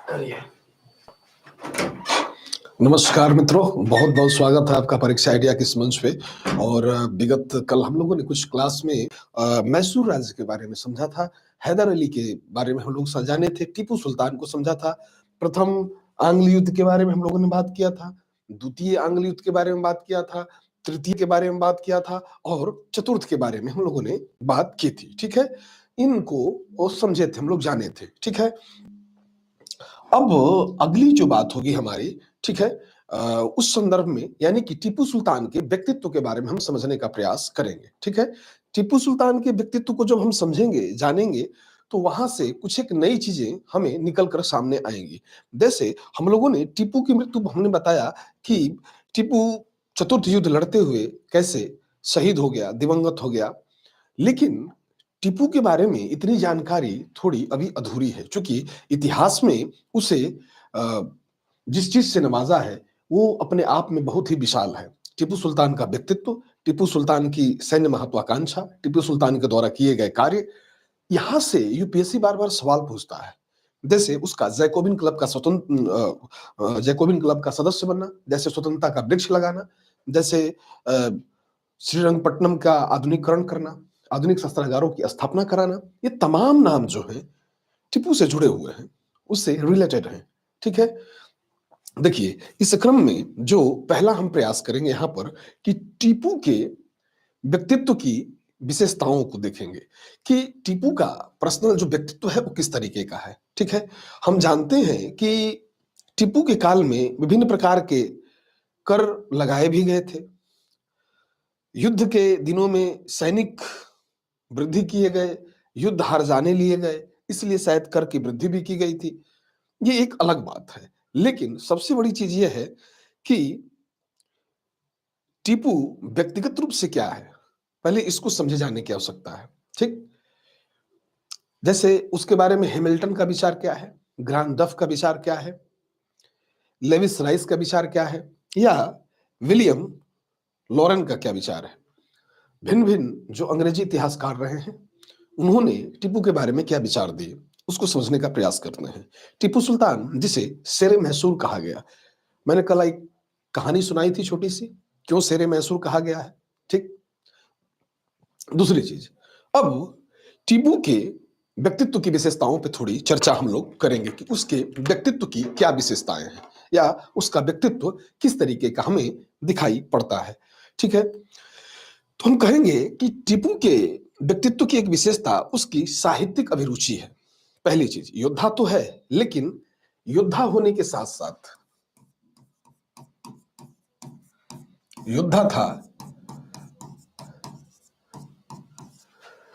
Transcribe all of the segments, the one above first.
करिए। नमस्कार मित्रों, बहुत बहुत स्वागत है आपका परीक्षा आइडिया के इस मंच पे। और विगत कल हम लोगों ने कुछ क्लास में मैसूर राज्य के बारे में समझा था, हैदर अली के बारे में हम लोग जाने थे, टीपू सुल्तान को समझा था, प्रथम आंग्ल युद्ध के बारे में हम लोगों ने बात किया था, द्वितीय आंग्ल युद्ध के बारे में बात किया था, तृतीय के बारे में बात किया था और चतुर्थ के बारे में हम लोगों ने बात की थी। ठीक है, इनको वो समझे थे, हम लोग जाने थे। ठीक है, अब अगली जो बात होगी हमारी, ठीक है, उस संदर्भ में यानी कि टीपू सुल्तान के व्यक्तित्व के बारे में हम समझने का प्रयास करेंगे। ठीक है, टीपू सुल्तान के व्यक्तित्व को जब हम समझेंगे, जानेंगे, तो वहां से कुछ एक नई चीजें हमें निकल कर सामने आएंगी। जैसे हम लोगों ने टीपू की मृत्यु, हमने बताया कि टीपू चतुर्थ युद्ध लड़ते हुए कैसे शहीद हो गया, दिवंगत हो गया। लेकिन टीपू के बारे में इतनी जानकारी थोड़ी अभी अधूरी है, क्योंकि इतिहास में उसे जिस चीज से नवाजा है वो अपने आप में बहुत ही विशाल है। टीपू सुल्तान का व्यक्तित्व, टीपू सुल्तान की सैन्य महत्वाकांक्षा, टीपू सुल्तान के द्वारा किए गए कार्य, यहां से यूपीएससी बार बार सवाल पूछता है। जैसे उसका जैकोबिन क्लब का जैकोबिन क्लब का सदस्य बनना, जैसे स्वतंत्रता का वृक्ष लगाना, जैसे श्रीरंगपट्टनम का आधुनिकीकरण करना, आधुनिक शस्त्रागारों की स्थापना कराना, ये तमाम नाम जो है टीपू से जुड़े हुए हैं, उससे रिलेटेड हैं। ठीक है, देखिए इस क्रम में जो पहला हम प्रयास करेंगे यहां पर कि टीपू के व्यक्तित्व की विशेषताओं को देखेंगे कि टीपू का पर्सनल जो व्यक्तित्व है वो किस तरीके का है। ठीक है, हम जानते हैं कि टीपू के काल में विभिन्न प्रकार के कर लगाए भी गए थे, युद्ध के दिनों में सैनिक वृद्धि किए गए, युद्ध हार जाने लिए गए, इसलिए शायद कर की वृद्धि भी की गई थी, ये एक अलग बात है। लेकिन सबसे बड़ी चीज यह है कि टीपू व्यक्तिगत रूप से क्या है, पहले इसको समझे जाने की आवश्यकता है। ठीक, जैसे उसके बारे में हैमिल्टन का विचार क्या है, ग्रांड डफ का विचार क्या है, लेविस राइस का विचार क्या है, या विलियम लॉरेन का क्या विचार है, भिन्न भिन्न जो अंग्रेजी इतिहासकार रहे हैं उन्होंने टीपू के बारे में क्या विचार दिए, उसको समझने का प्रयास करते हैं। टीपू सुल्तान, जिसे शेरे मैसूर कहा गया, मैंने कल एक कहानी सुनाई थी छोटी सी, क्यों शेरे मैसूर कहा गया है। ठीक, दूसरी चीज, अब टीपू के व्यक्तित्व की विशेषताओं पे थोड़ी चर्चा हम लोग करेंगे कि उसके व्यक्तित्व की क्या विशेषताएं हैं या उसका व्यक्तित्व किस तरीके का हमें दिखाई पड़ता है। ठीक है, तो हम कहेंगे कि टीपू के व्यक्तित्व की एक विशेषता उसकी साहित्यिक अभिरुचि है। पहली चीज, योद्धा तो है, लेकिन योद्धा होने के साथ साथ, योद्धा था,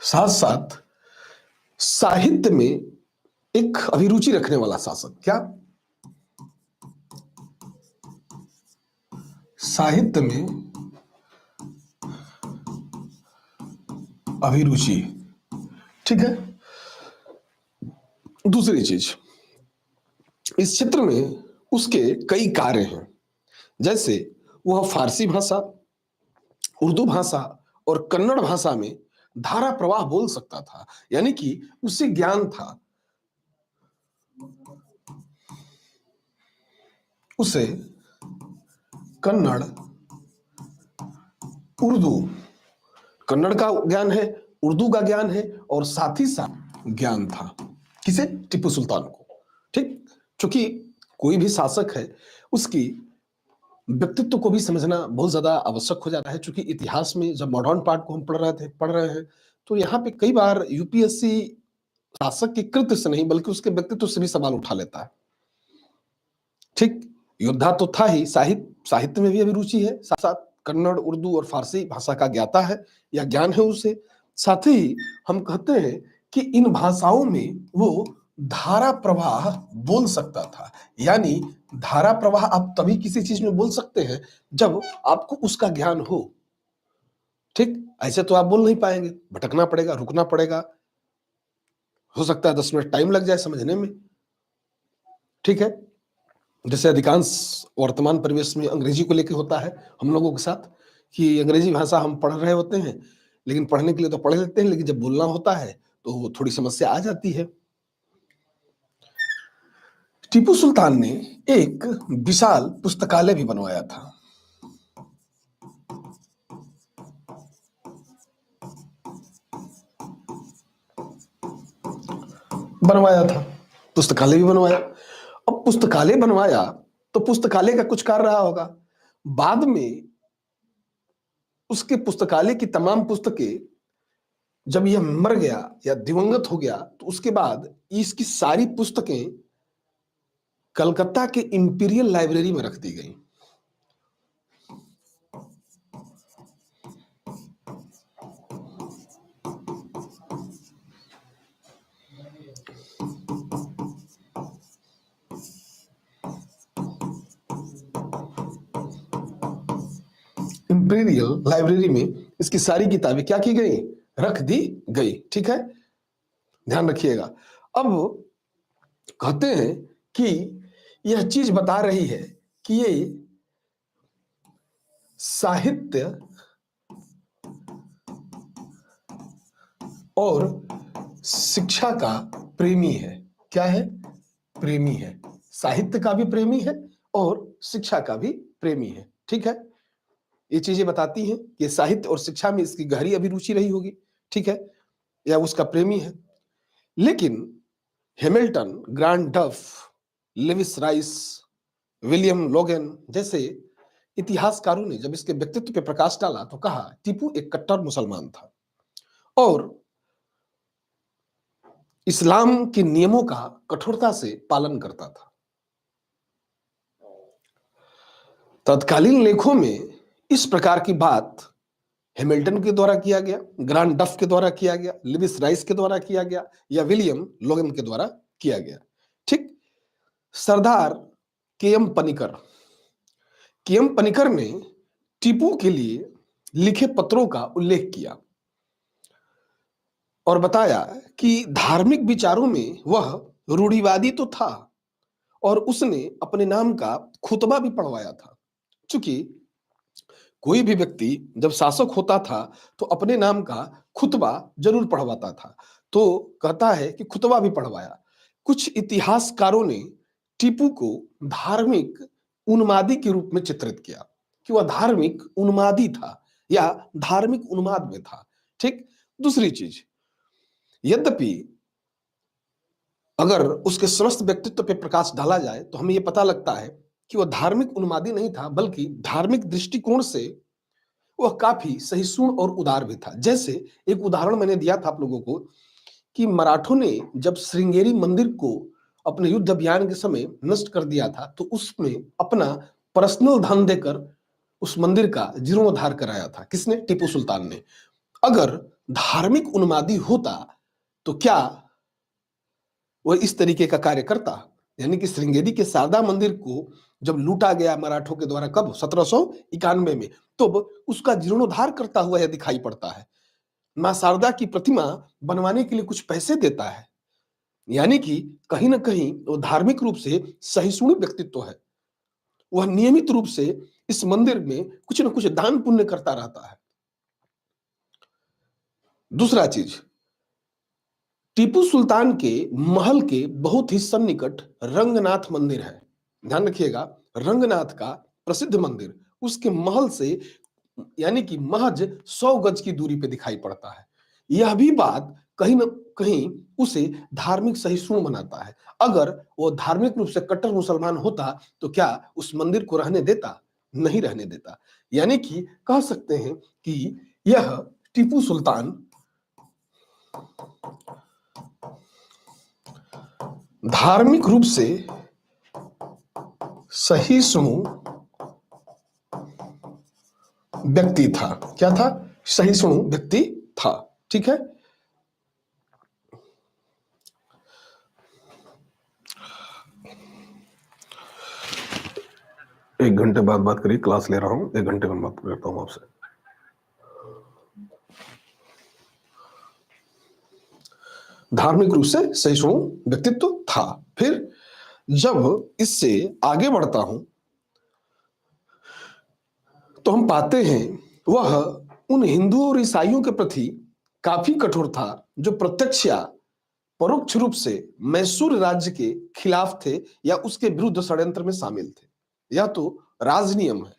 साथ साथ साहित्य में एक अभिरुचि रखने वाला शासक। क्या साहित्य में अभिरुचि। ठीक है, दूसरी चीज, इस क्षेत्र में उसके कई कार्य हैं, जैसे वह फारसी भाषा, उर्दू भाषा और कन्नड़ भाषा में धारा प्रवाह बोल सकता था, यानी कि उसे ज्ञान था, उसे कन्नड़, उर्दू, कन्नड़ का ज्ञान है, उर्दू का ज्ञान है और साथ ही साथ ज्ञान था। किसे? टीपू सुल्तान को। ठीक, क्योंकि कोई भी शासक है उसकी व्यक्तित्व को भी समझना बहुत ज्यादा आवश्यक हो जाता है, क्योंकि इतिहास में जब मॉडर्न पार्ट को हम पढ़ रहे हैं तो यहाँ पे कई बार यूपीएससी शासक के कृत्य से नहीं बल्कि उसके व्यक्तित्व से भी सवाल उठा लेता है। ठीक, योद्धा तो था ही, साहित्य में भी अभिरुचि है, साथ साथ कन्नड़, उर्दू और फारसी भाषा का ज्ञाता है या ज्ञान है उसे। साथ ही हम कहते हैं कि इन भाषाओं में वो धारा प्रवाह बोल सकता था, यानी धारा प्रवाह आप तभी किसी चीज में बोल सकते हैं जब आपको उसका ज्ञान हो। ठीक, ऐसे तो आप बोल नहीं पाएंगे, भटकना पड़ेगा, रुकना पड़ेगा, हो सकता है 10 मिनट टाइम लग जाए समझने में। ठीक है, जैसे अधिकांश वर्तमान परिवेश में अंग्रेजी को लेकर होता है हम लोगों के साथ, कि अंग्रेजी भाषा हम पढ़ रहे होते हैं, लेकिन पढ़ने के लिए तो पढ़ लेते हैं, लेकिन जब बोलना होता है तो थोड़ी समस्या आ जाती है। टीपू सुल्तान ने एक विशाल पुस्तकालय भी बनवाया था। बनवाया था, पुस्तकालय भी बनवाया। अब पुस्तकालय बनवाया तो पुस्तकालय का कुछ कार्य रहा होगा। बाद में उसके पुस्तकालय की तमाम पुस्तकें जब यह मर गया या दिवंगत हो गया तो उसके बाद इसकी सारी पुस्तकें कलकत्ता के इंपीरियल लाइब्रेरी में रख दी गई। इंपीरियल लाइब्रेरी में इसकी सारी किताबें क्या की गई, रख दी गई। ठीक है, ध्यान रखिएगा। अब कहते हैं कि यह चीज बता रही है कि ये साहित्य और शिक्षा का प्रेमी है। क्या है, प्रेमी है। साहित्य का भी प्रेमी है और शिक्षा का भी प्रेमी है। ठीक है, ये चीजें बताती हैं कि साहित्य और शिक्षा में इसकी गहरी अभिरुचि रही होगी। ठीक है, या उसका प्रेमी है। लेकिन हैमिल्टन, ग्रांड डफ, लेविस राइस, विलियम लोगन जैसे इतिहासकारों ने जब इसके व्यक्तित्व पे प्रकाश डाला तो कहा टीपू एक कट्टर मुसलमान था और इस्लाम के नियमों का कठोरता से पालन करता था। तत्कालीन लेखों में इस प्रकार की बात हैमिल्टन के द्वारा किया गया, ग्रांड डफ के द्वारा किया गया, लिविस राइस के द्वारा किया गया या विलियम लोगन के द्वारा किया गया। ठीक, सरदार के एम पनिकर ने टीपू के लिए लिखे पत्रों का उल्लेख किया और बताया कि धार्मिक विचारों में वह रूढ़िवादी तो था और उसने अपने नाम का खुतबा भी पढ़वाया था। चूंकि कोई भी व्यक्ति जब शासक होता था तो अपने नाम का खुतबा जरूर पढ़वाता था, तो कहता है कि खुतबा भी पढ़वाया। कुछ इतिहासकारों ने टीपू को धार्मिक उन्मादी के रूप में चित्रित किया कि वह धार्मिक उन्मादी था या धार्मिक उन्माद में था। ठीक, दूसरी चीज, यद्यपि अगर उसके समस्त व्यक्तित्व पे प्रकाश डाला जाए तो हमें यह पता लगता है कि वह धार्मिक उन्मादी नहीं था, बल्कि धार्मिक दृष्टिकोण से वह काफी सहिष्णु और उदार भी था। जैसे एक उदाहरण मैंने दिया था आप लोगों को कि मराठों ने जब श्रृंगेरी मंदिर को अपने युद्ध अभियान के समय नष्ट कर दिया था तो उसमें अपना पर्सनल धन देकर उस मंदिर का जीर्णोद्धार कराया था। किसने, टीपू सुल्तान ने। अगर धार्मिक उन्मादी होता तो क्या वह इस तरीके का कार्य करता? यानी कि श्रृंगेरी के शारदा मंदिर को जब लूटा गया मराठों के द्वारा, कब, 1791 में, तो उसका जीर्णोद्धार करता हुआ यह दिखाई पड़ता है। मां शारदा की प्रतिमा बनवाने के लिए कुछ पैसे देता है, यानी कि कहीं ना कहीं वो धार्मिक रूप से सहिष्णु व्यक्तित्व है। वह नियमित रूप से इस मंदिर में कुछ न कुछ दान पुण्य करता रहता है। दूसरा चीज, टीपू सुल्तान के महल के बहुत ही सन्निकट रंगनाथ मंदिर है। ध्यान रखिएगा, रंगनाथ का प्रसिद्ध मंदिर उसके महल से यानी कि महज 100 गज की दूरी पे दिखाई पड़ता है। यह भी बात कहीं न कहीं उसे धार्मिक सहिष्णु बनाता है। अगर वो धार्मिक रूप से कट्टर मुसलमान होता तो क्या उस मंदिर को रहने देता? नहीं रहने देता। यानी कि कह सकते हैं कि यह टीपू सुल्तान धार्मिक रूप से सहिष्णु व्यक्ति था। क्या था? सहिष्णु व्यक्ति था। ठीक है, एक घंटे बाद बात करिए, क्लास ले रहा हूं, 1 घंटे में बात करता हूं आपसे। धार्मिक रूप से सहिष्णु व्यक्तित्व था। फिर जब इससे आगे बढ़ता हूं तो हम पाते हैं वह उन हिंदुओं और ईसाइयों के प्रति काफी कठोर था जो प्रत्यक्ष या परोक्ष रूप से मैसूर राज्य के खिलाफ थे या उसके विरुद्ध षड्यंत्र में शामिल थे। यह तो राजनियम है,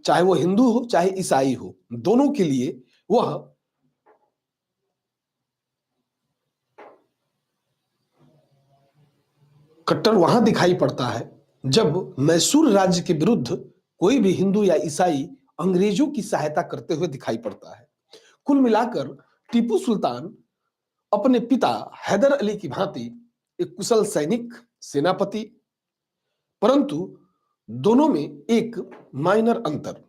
चाहे वो हिंदू हो चाहे ईसाई हो, दोनों के लिए वह कट्टर वहां दिखाई पड़ता है जब मैसूर राज्य के विरुद्ध कोई भी हिंदू या ईसाई अंग्रेजों की सहायता करते हुए दिखाई पड़ता है। कुल मिलाकर टीपू सुल्तान अपने पिता हैदर अली की भांति एक कुशल सैनिक, सेनापति, परंतु दोनों में एक माइनर अंतर।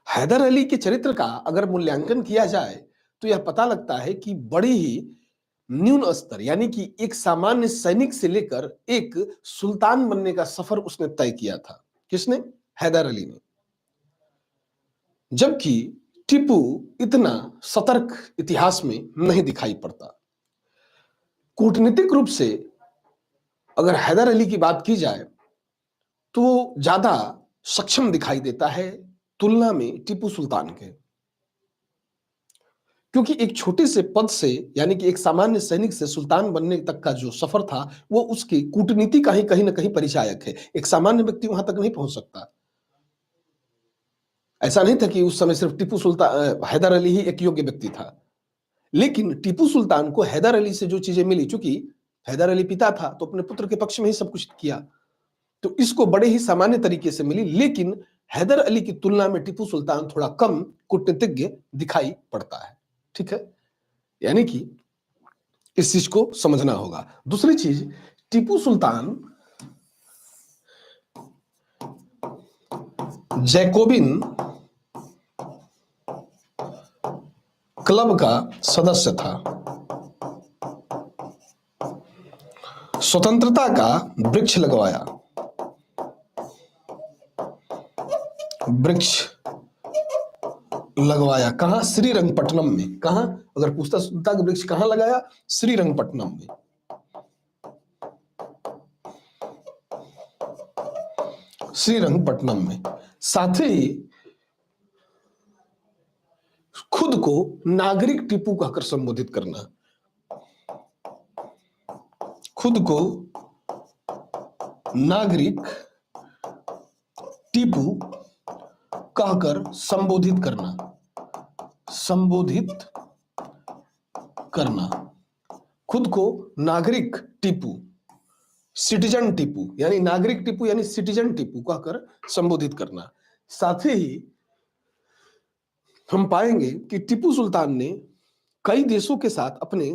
हैदर अली के चरित्र का अगर मूल्यांकन किया जाए तो यह पता लगता है कि बड़ी ही न्यून स्तर, यानी कि एक सामान्य सैनिक से लेकर एक सुल्तान बनने का सफर उसने तय किया था। किसने? हैदर अली ने। जबकि टीपू इतना सतर्क इतिहास में नहीं दिखाई पड़ता। कूटनीतिक रूप से अगर हैदर अली की बात की जाए तो वो ज्यादा सक्षम दिखाई देता है तुलना में टीपू सुल्तान के, क्योंकि एक छोटे से पद से, यानी कि एक सामान्य सैनिक से सुल्तान बनने तक का जो सफर था वो उसकी कूटनीति का ही कहीं ना कहीं परिचायक है। एक सामान्य व्यक्ति वहां तक नहीं पहुंच सकता। ऐसा नहीं था कि उस समय सिर्फ टीपू सुल्तान, हैदर अली ही एक योग्य व्यक्ति था, लेकिन टीपू सुल्तान को हैदर अली से जो चीजें मिली, चूंकि हैदर अली पिता था तो अपने पुत्र के पक्ष में ही सब कुछ किया, तो इसको बड़े ही सामान्य तरीके से मिली। लेकिन हैदर अली की तुलना में टीपू सुल्तान थोड़ा कम कूटनीतिज्ञ दिखाई पड़ता है। ठीक है, यानी कि इस चीज को समझना होगा। दूसरी चीज, टीपू सुल्तान जैकोबिन क्लब का सदस्य था, स्वतंत्रता का वृक्ष लगवाया, वृक्ष लगवाया कहां? श्रीरंगपट्टनम में। कहां? अगर पूछता स्वतंत्रता का वृक्ष कहां लगाया? श्रीरंगपट्टनम में। श्रीरंगपट्टनम में। साथ ही खुद को नागरिक टीपू कहकर संबोधित करना, खुद को नागरिक टीपू कहकर संबोधित करना, संबोधित करना, खुद को नागरिक टीपू, सिटीजन टीपू, यानी नागरिक टीपू यानी सिटीजन टीपू कहकर संबोधित करना। साथ ही हम पाएंगे कि टीपू सुल्तान ने कई देशों के साथ अपने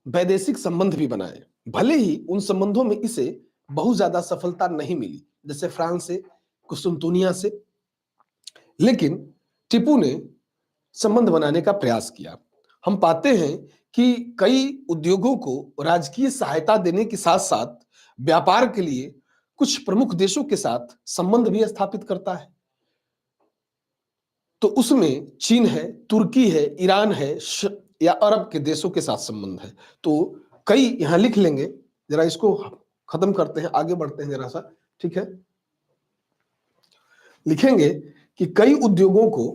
वैदेशिक संबंध भी बनाए, भले ही उन संबंधों में इसे बहुत ज्यादा सफलता नहीं मिली, जैसे फ्रांस से, कुस्तुनतुनिया से, लेकिन टीपू ने संबंध बनाने का प्रयास किया। हम पाते हैं कि कई उद्योगों को राजकीय सहायता देने के साथ साथ व्यापार के लिए कुछ प्रमुख देशों के साथ संबंध भी स्थापित करता है। तो उसमें चीन है, तुर्की है, ईरान है या अरब के देशों के साथ संबंध है। तो कई यहां लिख लेंगे, जरा इसको खत्म करते हैं, आगे बढ़ते हैं जरा सा। ठीक है, लिखेंगे कि कई उद्योगों को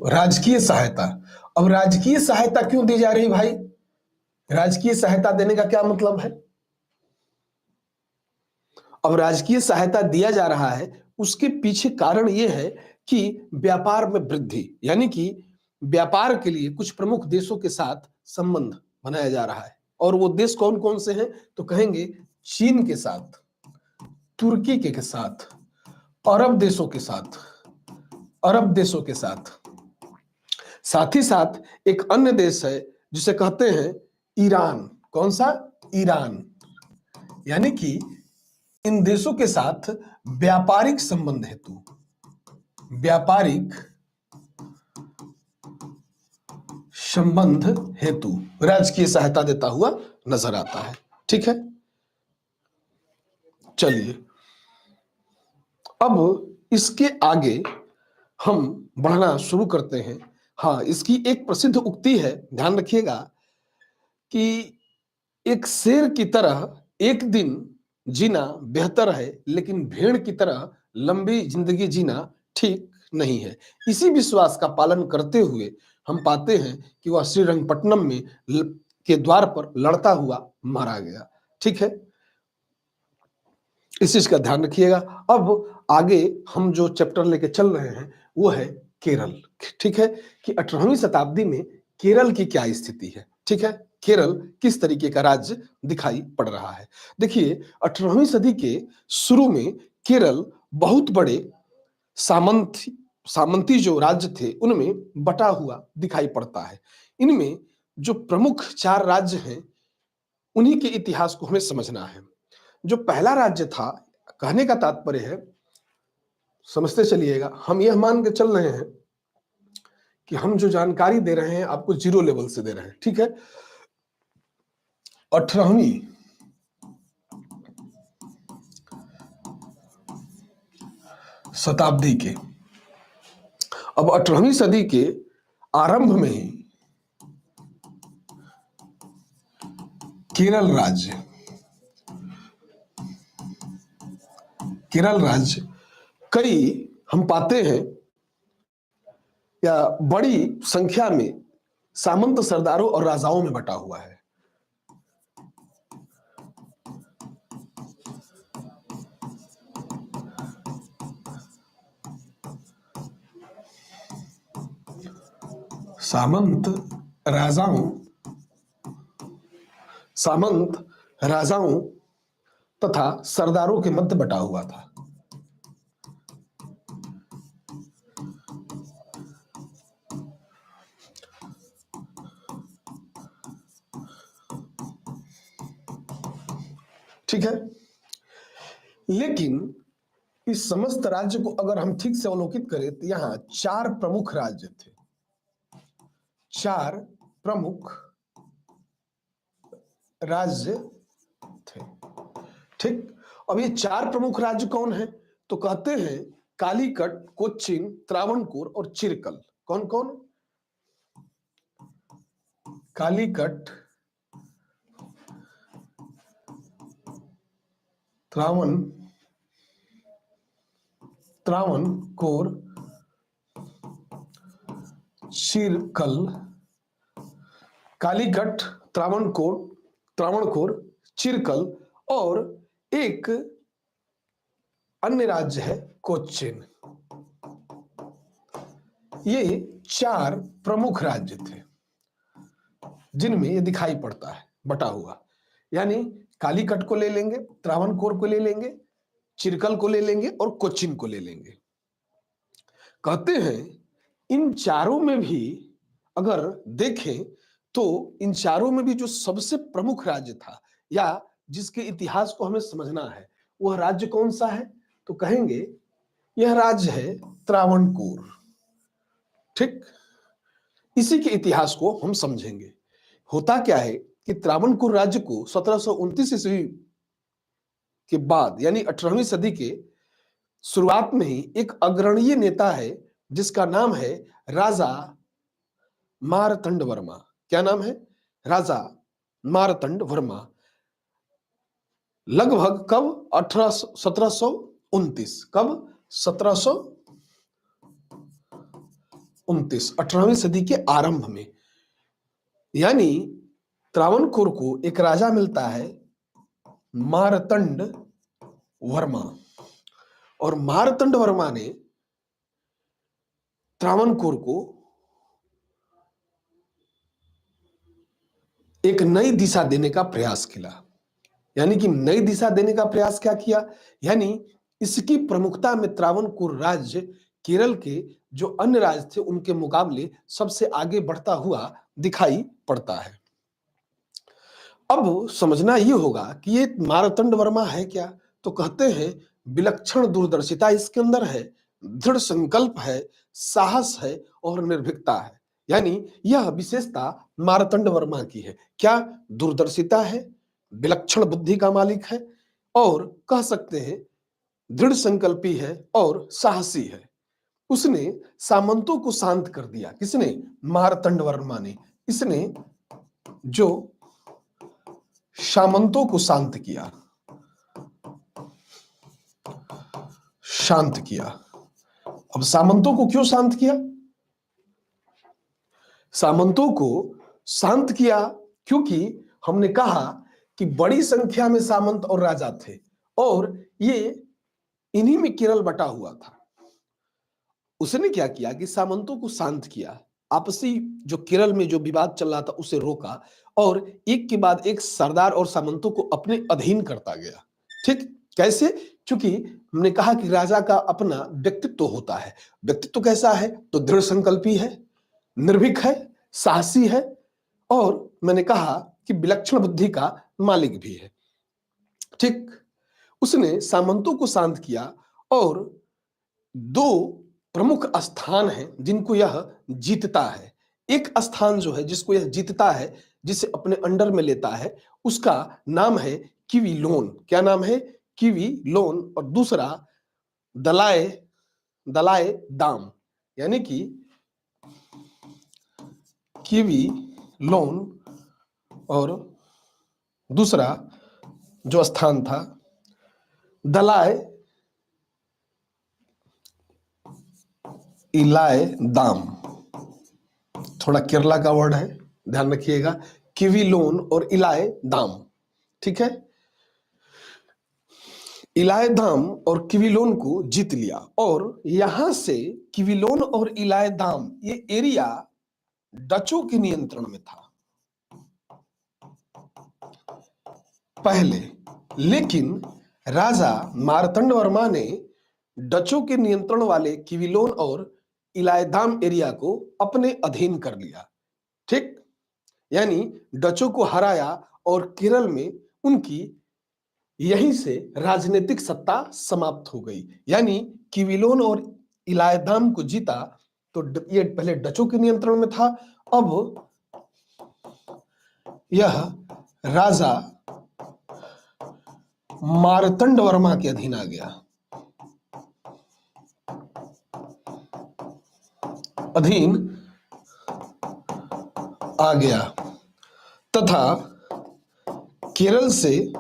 राजकीय सहायता। अब राजकीय सहायता क्यों दी जा रही भाई? राजकीय सहायता देने का क्या मतलब है? अब राजकीय सहायता दिया जा रहा है, उसके पीछे कारण यह है कि व्यापार में वृद्धि, यानी कि व्यापार के लिए कुछ प्रमुख देशों के साथ संबंध बनाया जा रहा है। और वो देश कौन कौन से हैं? तो कहेंगे चीन के साथ, तुर्की के साथ, अरब देशों के साथ, अरब देशों के साथ। साथ ही साथ एक अन्य देश है जिसे कहते हैं ईरान। कौन सा? ईरान। यानी कि इन देशों के साथ व्यापारिक संबंध हेतु, व्यापारिक संबंध हेतु राजकीय सहायता देता हुआ नजर आता है। ठीक है, चलिए अब इसके आगे हम बढ़ना शुरू करते हैं हाँ, इसकी एक प्रसिद्ध उक्ति है, ध्यान रखिएगा, कि एक शेर की तरह एक दिन जीना बेहतर है, लेकिन भेड़ की तरह लंबी जिंदगी जीना ठीक नहीं है। इसी विश्वास का पालन करते हुए हम पाते हैं कि वह श्रीरंगपट्टनम में के द्वार पर लड़ता हुआ मारा गया। ठीक है, इस चीज का ध्यान रखिएगा। अब आगे हम जो चैप्टर लेके चल रहे हैं वो है केरल। ठीक है, कि 18वीं शताब्दी में केरल की क्या स्थिति है। ठीक है, केरल किस तरीके का राज्य दिखाई पड़ रहा है। देखिए, 18वीं सदी के शुरू में केरल बहुत बड़े सामंती जो राज्य थे उनमें बटा हुआ दिखाई पड़ता है। इनमें जो प्रमुख 4 राज्य हैं उन्हीं के इतिहास को हमें समझना है। जो पहला राज्य था, कहने का तात्पर्य है, समझते चलिएगा, हम यह मान के चल रहे हैं कि हम जो जानकारी दे रहे हैं आपको 0 लेवल से दे रहे हैं। ठीक है, 18वीं शताब्दी के, अब 18वीं सदी के आरंभ में ही केरल राज्य कई हम पाते हैं या बड़ी संख्या में सामंत सरदारों और राजाओं में बटा हुआ है। सामंत राजाओं तथा सरदारों के मध्य बटा हुआ था। ठीक है, लेकिन इस समस्त राज्य को अगर हम ठीक से अवलोकित करें तो यहां 4 प्रमुख राज्य थे। 4 प्रमुख राज्य थे। ठीक, अब ये 4 प्रमुख राज्य कौन है? तो कहते हैं कालीकट, कोच्चिन, त्रावणकोर और चिरकल। कौन कौन? कालीकट, त्रावणकोर, चिरकल। कालीकट, त्रावणकोर, चिरकल और एक अन्य राज्य है कोच्चिन। ये 4 प्रमुख राज्य थे जिनमें ये दिखाई पड़ता है बटा हुआ। यानी कालीकट को ले लेंगे, त्रावणकोर को ले लेंगे, चिरकल को ले लेंगे और कोच्चिन को ले लेंगे। कहते हैं इन चारों में भी अगर देखें तो इन चारों में भी जो सबसे प्रमुख राज्य था या जिसके इतिहास को हमें समझना है वह राज्य कौन सा है? तो कहेंगे यह राज्य है त्रावणकोर। ठीक, इसी के इतिहास को हम समझेंगे। होता क्या है कि त्रावणकोर राज्य को 1729 ईस्वी के बाद यानी 18वीं सदी के शुरुआत में ही एक अग्रणीय नेता है जिसका नाम है राजा मारतंड वर्मा। क्या नाम है? राजा मारतंड वर्मा। लगभग कब? 1729। कब? 1729, 18वीं सदी के आरंभ में। यानी त्रावणकोर को एक राजा मिलता है मारतंड वर्मा, और मारतंड वर्मा ने त्रावणकोर को एक नई दिशा देने का प्रयास किया। यानी कि नई दिशा देने का प्रयास क्या किया? यानी इसकी प्रमुखता में त्रावणकोर राज्य केरल के जो अन्य राज्य थे उनके मुकाबले सबसे आगे बढ़ता हुआ दिखाई पड़ता है। अब समझना ये होगा कि ये मारतंड वर्मा है क्या? तो कहते हैं विलक्षण दूरदर्शिता इसके अंदर है, दृढ़ संकल्प है, साहस है और निर्भीकता है। यानी यह विशेषता मारतंड वर्मा की है। क्या? दूरदर्शिता है, विलक्षण बुद्धि का मालिक है और कह सकते हैं दृढ़ संकल्पी है और साहसी है। उसने सामंतों को शांत कर दिया। किसने? मारतंड वर्मा ने। इसने जो सामंतों को शांत किया, शांत किया। अब सामंतों को क्यों शांत किया? सामंतों को शांत किया क्योंकि हमने कहा कि बड़ी संख्या में सामंत और राजा थे और ये इन्हीं में केरल बटा हुआ था। उसने क्या किया कि सामंतों को शांत किया, आपसी जो केरल में जो विवाद चल रहा था उसे रोका और एक के बाद एक सरदार और सामंतों को अपने अधीन करता गया। ठीक कैसे? क्योंकि हमने कहा कि राजा का अपना व्यक्तित्व होता है। व्यक्तित्व कैसा है? तो दृढ़ संकल्पी है, निर्भीक है, साहसी है और मैंने कहा कि विलक्षण बुद्धि का मालिक भी है। ठीक, उसने सामंतों को शांत किया और दो प्रमुख स्थान हैं जिनको यह जीतता है। एक स्थान जो है जिसको यह जीतता है, जिसे अपने अंडर में लेता है, उसका नाम है किवीलोन। क्या नाम है? किवीलोन। और दूसरा दलाए दलाए दाम, यानी कि किवीलोन और दूसरा जो स्थान था दलाए इलाए दाम। थोड़ा केरला का वर्ड है, ध्यान रखिएगा। किवीलोन और इलाए दाम। ठीक है, इलाए दाम और किवीलोन को जीत लिया और यहां से किवीलोन और इलाए दाम ये एरिया डचों के नियंत्रण में था पहले, लेकिन राजा मार्तंड वर्मा ने डचों के नियंत्रण वाले किवीलोन और इलायदाम एरिया को अपने अधीन कर लिया। ठीक, यानी डचों को हराया और केरल में उनकी यहीं से राजनीतिक सत्ता समाप्त हो गई। यानी किवीलोन और इलायदाम को जीता तो ये पहले डचों के नियंत्रण में था, अब यह राजा मार्तंड वर्मा के अधीन आ गया, अधीन आ गया तथा केरल से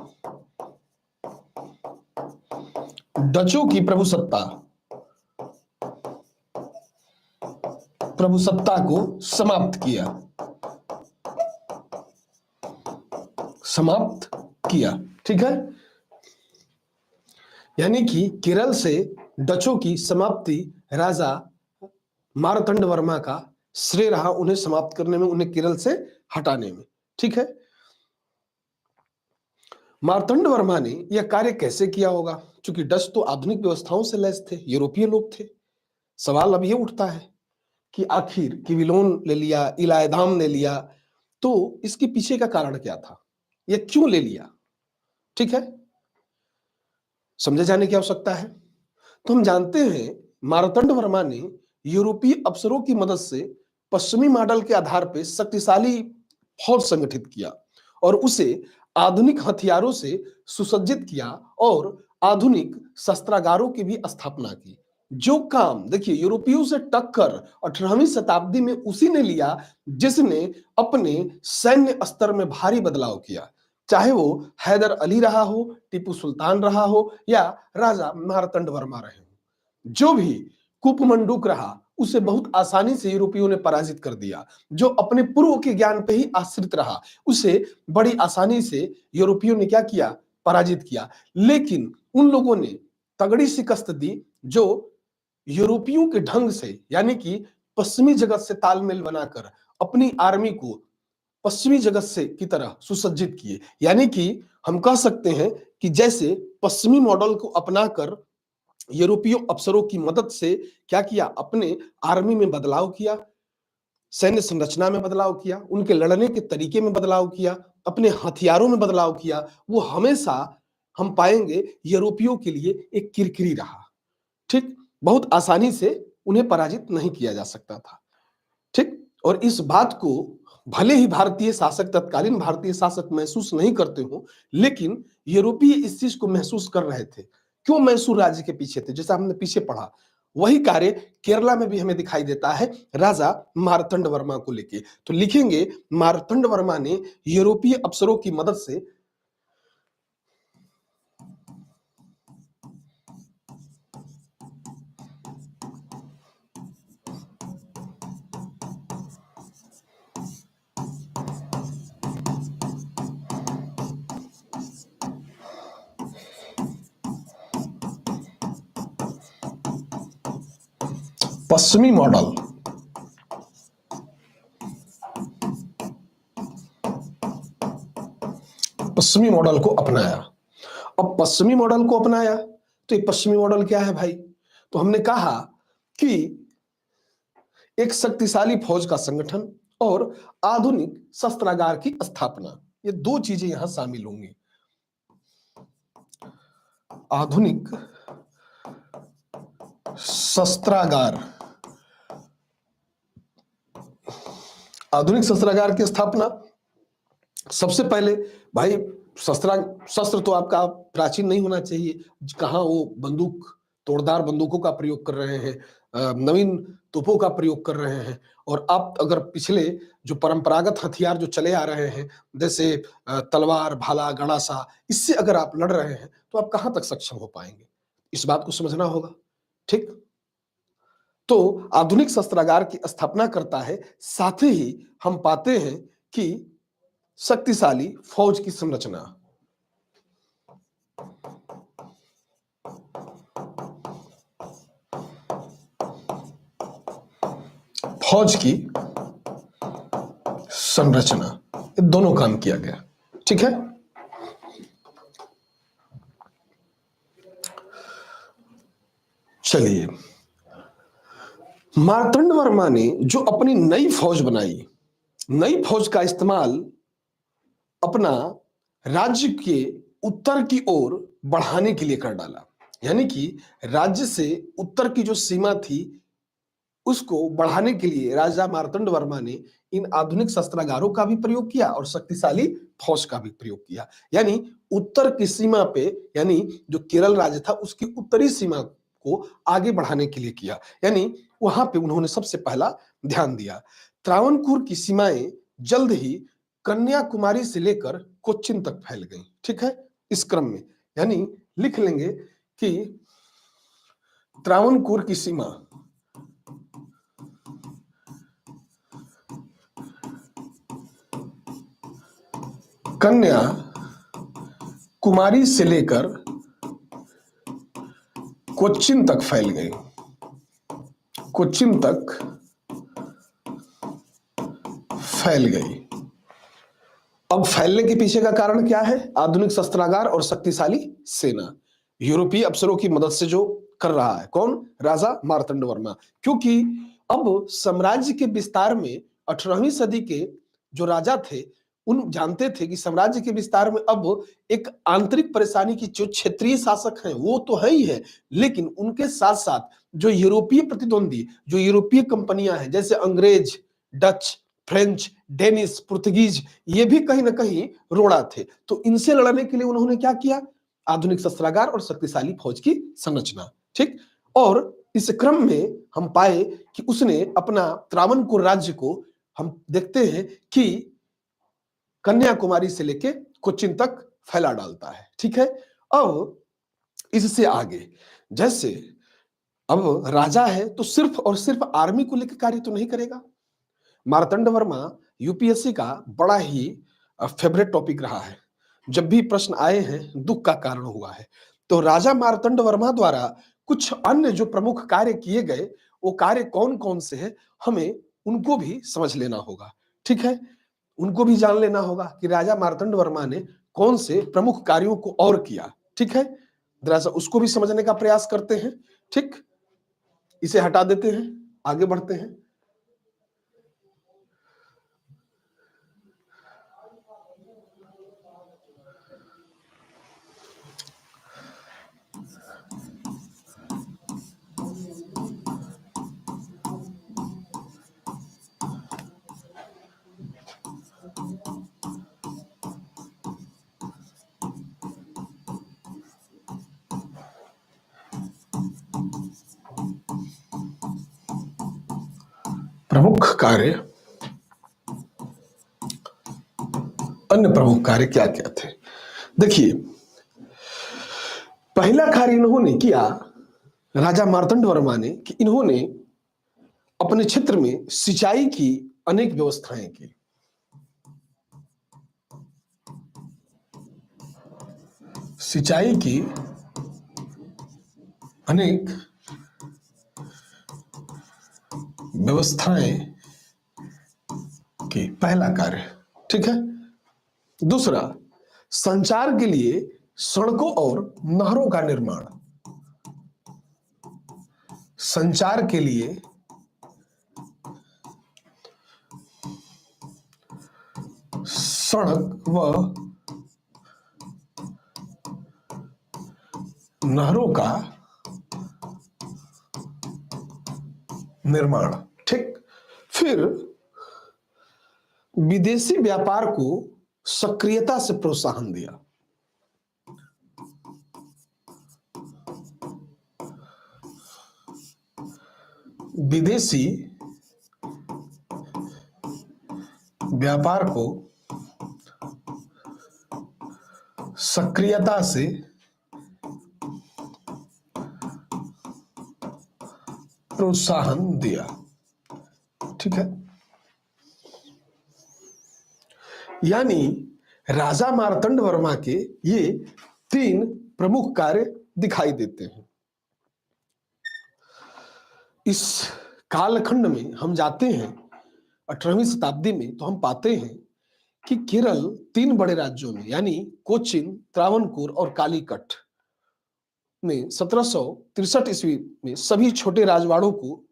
डचों की प्रभुसत्ता को समाप्त किया। ठीक है, यानी कि केरल से डचों की समाप्ति राजा मार्तंड वर्मा का श्रेय रहा, उन्हें समाप्त करने में, उन्हें केरल से हटाने में। ठीक है, मार्तंड वर्मा ने यह कार्य कैसे किया होगा? क्योंकि डच तो आधुनिक व्यवस्थाओं से लैस थे, यूरोपीय लोग थे। सवाल अब यह उठता है कि आखिर किवीलोन ले लिया, इलायदाम ले लिया, तो इसके पीछे का कारण क्या था? यह क्यों ले लिया? ठीक है, समझे जाने की आवश्यकता है। तो हम जानते हैं मार्तंड वर्मा ने यूरोपीय अफसरों की मदद से पश्चिमी मॉडल के आधार पर शक्तिशाली फौज संगठित किया और उसे आधुनिक हथियारों से सुसज्जित किया और आधुनिक शस्त्रागारों की भी स्थापना की। जो काम देखिए यूरोपियों से टक्कर 18वीं शताब्दी में उसी ने लिया जिसने अपने सैन्य स्तर में भारी बदलाव किया, चाहे वो हैदर अली रहा हो, टीपू सुल्तान रहा हो या राजा मार्तंड वर्मा रहे हो। जो भी कुपमंडूक रहा उसे बहुत आसानी से यूरोपियों ने पराजित कर दिया। जो अपने पूर्व के ज्ञान पे ही आश्रित रहा उसे बड़ी आसानी से यूरोपियों ने क्या किया? पराजित किया। लेकिन उन लोगों ने तगड़ी शिकस्त दी जो यूरोपियों के ढंग से, यानी कि पश्चिमी जगत से तालमेल बनाकर अपनी आर्मी को पश्चिमी जगत से की तरह सुसज्जित किए। यानी कि हम कह सकते हैं कि जैसे पश्चिमी मॉडल को अपनाकर यूरोपीय अफसरों की मदद से क्या किया? अपने आर्मी में बदलाव किया, सैन्य संरचना में बदलाव किया, उनके लड़ने के तरीके में बदलाव किया, अपने हथियारों में बदलाव किया। वो हमेशा हम पाएंगे यूरोपियों के लिए एक किरकिरी रहा। ठीक, बहुत आसानी से उन्हें पराजित नहीं किया जा सकता था। ठीक, और इस बात को भले ही भारतीय शासक, तत्कालीन भारतीय शासक महसूस नहीं करते हो, लेकिन यूरोपीय इस चीज को महसूस कर रहे थे। क्यों मैसूर राज्य के पीछे थे? जैसा हमने पीछे पढ़ा, वही कार्य केरला में भी हमें दिखाई देता है राजा मार्तंड वर्मा को लेके। तो लिखेंगे मार्तंड वर्मा ने यूरोपीय अफसरों की मदद से पश्चिमी मॉडल पश्चिमी मॉडल को अपनाया। अब पश्चिमी मॉडल को अपनाया तो ये पश्चिमी मॉडल क्या है भाई? तो हमने कहा कि एक शक्तिशाली फौज का संगठन और आधुनिक शस्त्रागार की स्थापना, ये दो चीजें यहां शामिल होंगी। आधुनिक शस्त्रागार, आधुनिक शस्त्रागार की स्थापना। सबसे पहले भाई शस्त्र तो आपका प्राचीन नहीं होना चाहिए। कहाँ वो बंदूक, तोड़दार बंदूकों का प्रयोग कर रहे हैं, नवीन तोपों का प्रयोग कर रहे हैं। और आप अगर पिछले जो परंपरागत हथियार जो चले आ रहे हैं, जैसे तलवार, भाला, गड़ासा, इससे अगर आप लड़ रहे हैं तो आप कहाँ तक सक्षम हो पाएंगे? इस बात को समझना होगा। ठीक, तो आधुनिक शस्त्रागार की स्थापना करता है। साथ ही हम पाते हैं कि शक्तिशाली फौज की संरचना, फौज की संरचना, ये दोनों काम किया गया। ठीक है, चलिए, मार्तंड वर्मा ने जो अपनी नई फौज बनाई, नई फौज का इस्तेमाल अपना राज्य के उत्तर की ओर बढ़ाने के लिए कर डाला। यानी कि राज्य से उत्तर की जो सीमा थी उसको बढ़ाने के लिए राजा मार्तंड वर्मा ने इन आधुनिक शस्त्रागारों का भी प्रयोग किया और शक्तिशाली फौज का भी प्रयोग किया। यानी उत्तर की सीमा पे, यानी जो केरल राज्य था उसकी उत्तरी सीमा को आगे बढ़ाने के लिए किया। यानी वहां पे उन्होंने सबसे पहला ध्यान दिया। त्रावणकोर की सीमाएं जल्द ही कन्याकुमारी से लेकर कोच्चिन तक फैल गई। ठीक है, इस क्रम में यानी लिख लेंगे कि त्रावणकोर की सीमा कन्या कुमारी से लेकर कोच्चिन तक फैल गई, कोच्चिन तक फैल गई। अब फैलने के पीछे का कारण क्या है? आधुनिक शस्त्रागार और शक्तिशाली सेना, यूरोपीय अफसरों की मदद से जो कर रहा है। कौन? राजा मार्तंड वर्मा। क्योंकि अब साम्राज्य के विस्तार में 18वीं सदी के जो राजा थे उन जानते थे कि साम्राज्य के विस्तार में अब एक आंतरिक परेशानी की जो क्षेत्रीय शासक हैं वो तो है ही है, लेकिन उनके साथ साथ जो यूरोपीय प्रतिद्वंदी, जो यूरोपीय कंपनियां हैं जैसे अंग्रेज, डच, फ्रेंच, डेनिस, पुर्तगीज, ये भी कहीं ना कहीं रोड़ा थे। तो इनसे लड़ने के लिए उन्होंने क्या किया? आधुनिक शस्त्रागार और शक्तिशाली फौज की संरचना। ठीक, और इस क्रम में हम पाए कि उसने अपना त्रावणकोर राज्य को, हम देखते हैं कि कन्याकुमारी से लेके कोच्चिन तक फैला डालता है। ठीक है, अब इससे आगे, जैसे अब राजा है तो सिर्फ और सिर्फ आर्मी को लेकर कार्य तो नहीं करेगा। मार्तंड वर्मा यूपीएससी का बड़ा ही फेवरेट टॉपिक रहा है। जब भी प्रश्न आए हैं दुख का कारण हुआ है। तो राजा मार्तंड वर्मा द्वारा कुछ अन्य जो प्रमुख कार्य किए गए, वो कार्य कौन कौन से हैं, हमें उनको भी समझ लेना होगा। ठीक है, उनको भी जान लेना होगा कि राजा मार्तंड वर्मा ने कौन से प्रमुख कार्यों को और किया। ठीक है, जरा सा उसको भी समझने का प्रयास करते हैं। ठीक, इसे हटा देते हैं, आगे बढ़ते हैं। प्रमुख कार्य, अन्य प्रमुख कार्य क्या क्या थे? देखिए, पहला कार्य इन्होंने किया राजा मार्तंड वर्मा ने कि इन्होंने अपने क्षेत्र में सिंचाई की अनेक व्यवस्थाएं की। सिंचाई की अनेक व्यवस्थाएं की, पहला कार्य। ठीक है। दूसरा, संचार के लिए सड़कों और नहरों का निर्माण। संचार के लिए सड़क व नहरों का निर्माण। ठीक। फिर विदेशी व्यापार को सक्रियता से प्रोत्साहन दिया। विदेशी व्यापार को सक्रियता से प्रोत्साहन दिया। ठीक है। यानी राजा मार्तंड वर्मा के ये 3 प्रमुख कार्य दिखाई देते हैं। इस कालखंड में हम जाते हैं 18वीं शताब्दी में, तो हम पाते हैं कि केरल 3 बड़े राज्यों में यानी कोचिन, त्रावणकोर और कालीकट में 1763 ईस्वी में सभी छोटे राजवाड़ों को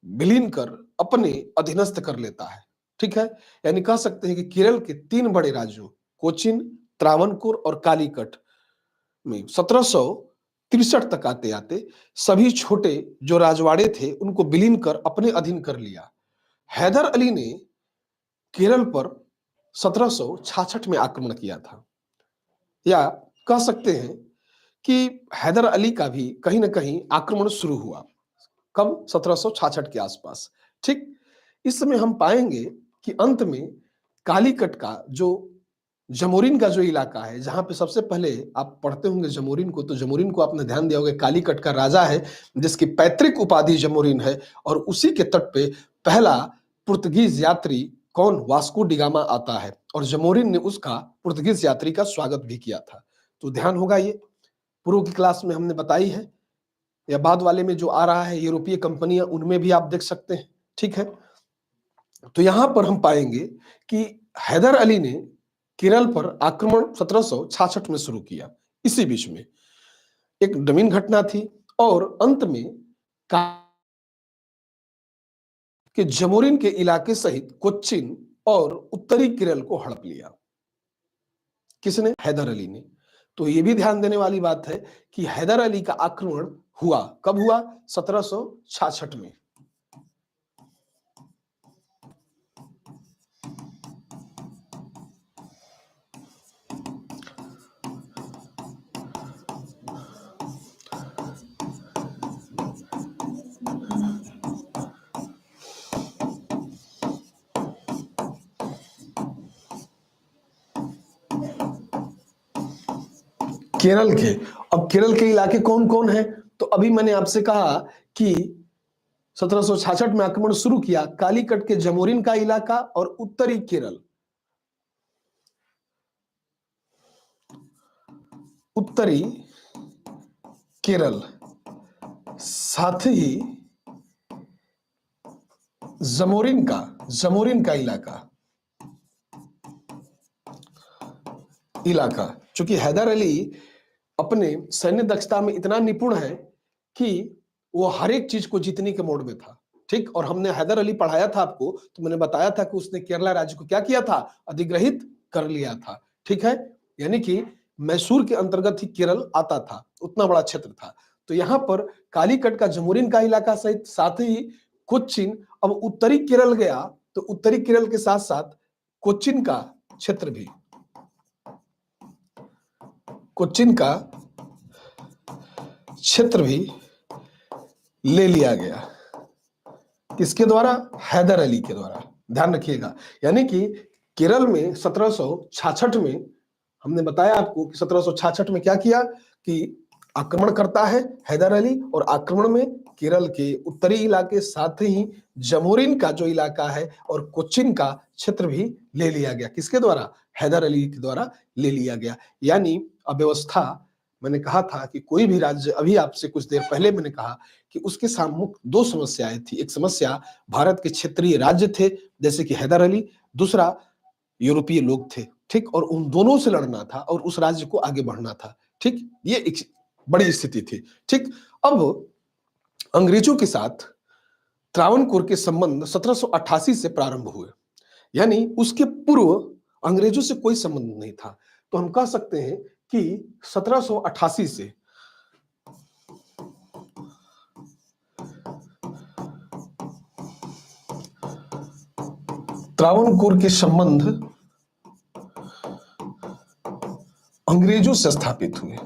विलीन कर अपने अधीनस्थ कर लेता है। ठीक है। यानी कह सकते हैं कि केरल के 3 बड़े राज्यों कोचिन, त्रावणकोर और कालीकट में 1763 तक आते आते सभी छोटे जो राजवाड़े थे उनको विलीन कर अपने अधीन कर लिया। हैदर अली ने केरल पर 1766 में आक्रमण किया था, या कह सकते हैं कि हैदर अली का भी कहीं ना कहीं आक्रमण शुरू हुआ कब? 1766 के आसपास। ठीक। इस समय हम पाएंगे कि अंत में कालीकट का जो जमोरिन का जो इलाका है, जहां पे सबसे पहले आप पढ़ते होंगे जमोरिन को, तो जमोरिन को आपने ध्यान दिया होगा कालीकट का राजा है जिसकी पैतृक उपाधि जमोरिन है, और उसी के तट पे पहला पुर्तगीज यात्री कौन? वास्को डिगामा आता है, और जमोरिन ने उसका पुर्तगीज यात्री का स्वागत भी किया था। तो ध्यान होगा, ये पूर्व की क्लास में हमने बताई है, या बाद वाले में जो आ रहा है यूरोपीय कंपनियां, उनमें भी आप देख सकते हैं। ठीक है। तो यहां पर हम पाएंगे कि हैदर अली ने केरल पर आक्रमण 1766 में शुरू किया। इसी बीच में एक जमीन घटना थी, और अंत में कि जमोरिन के इलाके सहित कोच्चिन और उत्तरी केरल को हड़प लिया। किसने? हैदर अली ने। तो ये भी ध्यान देने वाली बात है कि हैदर अली का आक्रमण हुआ कब? हुआ 1766 में। केरल के, अब केरल के इलाके कौन कौन है? तो अभी मैंने आपसे कहा कि 1766 में आक्रमण शुरू किया, कालीकट के जमोरिन का इलाका और उत्तरी केरल, उत्तरी केरल, साथ ही जमोरिन का इलाका। चूंकि हैदर अली अपने सैन्य दक्षता में इतना निपुण है कि वो हर एक चीज को जीतने के मोड में था। ठीक। और हमने हैदर अली पढ़ाया था आपको, तो मैंने बताया था कि उसने केरला राज्य को क्या किया था? अधिग्रहित कर लिया था। ठीक है। यानी कि मैसूर के अंतर्गत ही केरल आता था, उतना बड़ा क्षेत्र था। तो यहां पर कालीकट का जमोरिन का इलाका सहित साथ ही कोच्चिन, अब उत्तरी केरल गया तो उत्तरी केरल के साथ साथ कोच्चिन का क्षेत्र भी, कोच्चिन का क्षेत्र भी ले लिया गया। किसके द्वारा? हैदर अली के द्वारा। ध्यान रखिएगा, यानी कि केरल में 1766 में, हमने बताया आपको कि 1766 में क्या किया कि आक्रमण करता है हैदर अली, और आक्रमण में केरल के उत्तरी इलाके, साथ ही जमोरिन का जो इलाका है और कोच्चिन का क्षेत्र भी ले लिया गया। किसके द्वारा? हैदर अली के द्वारा ले लिया गया। यानी अव्यवस्था, मैंने कहा था कि कोई भी राज्य, अभी आपसे कुछ देर पहले मैंने कहा कि उसके सामने दो समस्याएं थी। एक समस्या भारत के क्षेत्रीय राज्य थे जैसे कि हैदर अली, दूसरा यूरोपीय लोग थे, ठीक, और उन दोनों से लड़ना था और उस राज्य को आगे बढ़ना था, ठीक, ये एक बड़ी स्थिति थी, ठीक। अब अंग्रेजों के साथ त्रावणकोर के संबंध 1788 से प्रारंभ हुए, यानी उसके पूर्व अंग्रेजों से कोई संबंध नहीं था। तो हम कह सकते हैं कि 1788 से त्रावणकोर के संबंध अंग्रेजों से स्थापित हुए,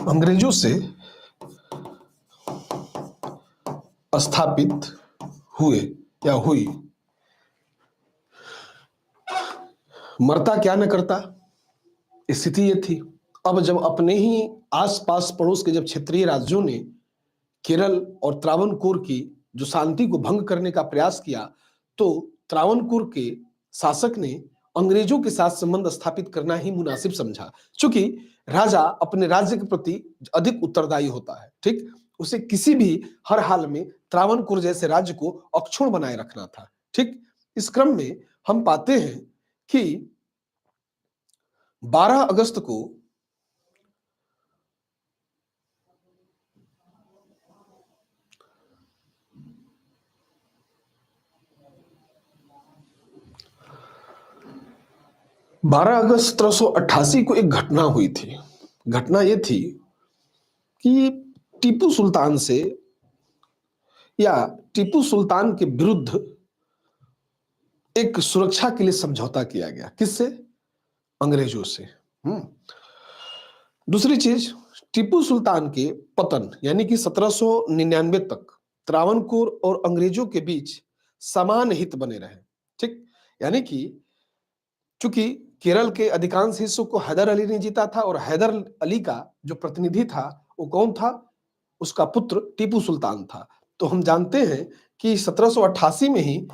अंग्रेजों से स्थापित हुए या हुई। मरता क्या न करता, स्थिति ये थी। अब जब अपने ही आसपास पड़ोस के जब क्षेत्रीय राज्यों ने केरल और त्रावणकोर की जो शांति को भंग करने का प्रयास किया, तो त्रावणकोर के शासक ने अंग्रेजों के साथ संबंध स्थापित करना ही मुनासिब समझा, क्योंकि राजा अपने राज्य के प्रति अधिक उत्तरदायी होता है, ठीक, उसे किसी भी हर हाल में त्रावणकोर जैसे राज्य को अक्षुण्ण बनाए रखना था, ठीक। इस क्रम में हम पाते हैं कि 12 अगस्त को 12 अगस्त 1788 को एक घटना हुई थी। घटना ये थी कि टीपू सुल्तान से या टीपू सुल्तान के विरुद्ध एक सुरक्षा के लिए समझौता किया गया। किससे? अंग्रेजों से। दूसरी चीज, टीपू सुल्तान के पतन यानी कि 1799 तक त्रावणकोर और अंग्रेजों के बीच समान हित बने रहे, ठीक, यानी कि चूंकि केरल के अधिकांश हिस्सों को हैदर अली ने जीता था और हैदर अली का जो प्रतिनिधि था वो कौन था? उसका पुत्र टीपू सुल्तान था। तो हम जानते हैं कि 1788 में ही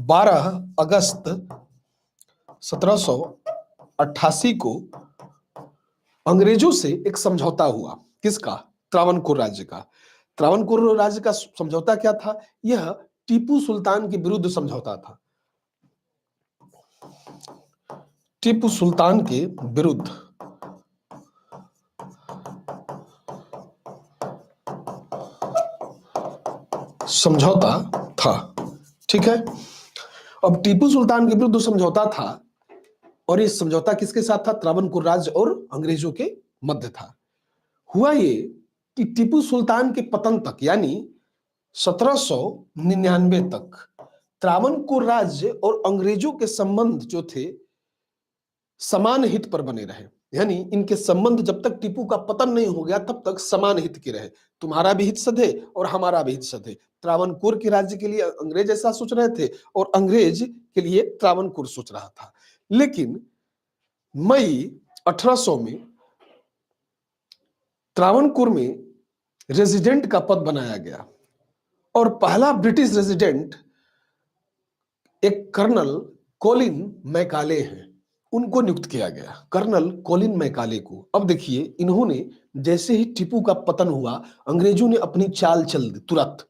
12 अगस्त 1788 को अंग्रेजों से एक समझौता हुआ। किसका? त्रावणकोर राज्य का। त्रावणकोर राज्य का समझौता क्या था? यह टीपू सुल्तान के विरुद्ध समझौता था, टीपू सुल्तान के विरुद्ध समझौता था, ठीक है। अब टीपू सुल्तान के विरुद्ध समझौता था और ये समझौता किसके साथ था? त्रावणकोर राज्य और अंग्रेजों के मध्य था। हुआ ये कि टीपू सुल्तान के पतन तक यानी 1799 तक त्रावणकोर राज्य और अंग्रेजों के संबंध जो थे समान हित पर बने रहे, यानी इनके संबंध जब तक टीपू का पतन नहीं हो गया तब तक समान हित के रहे। तुम्हारा भी हित सधे और हमारा भी हित सधे। त्रावणकोर के राज्य के लिए अंग्रेज ऐसा सोच रहे थे और अंग्रेज के लिए त्रावणकोर सोच रहा था। लेकिन मई 1800 में त्रावणकोर में रेजिडेंट का पद बनाया गया और पहला ब्रिटिश रेजिडेंट एक कर्नल कॉलिन मैकाले हैं, उनको नियुक्त किया गया, कर्नल कॉलिन मैकाले को। अब देखिए, इन्होंने जैसे ही टीपू का पतन हुआ अंग्रेजों ने अपनी चाल चल दी तुरंत।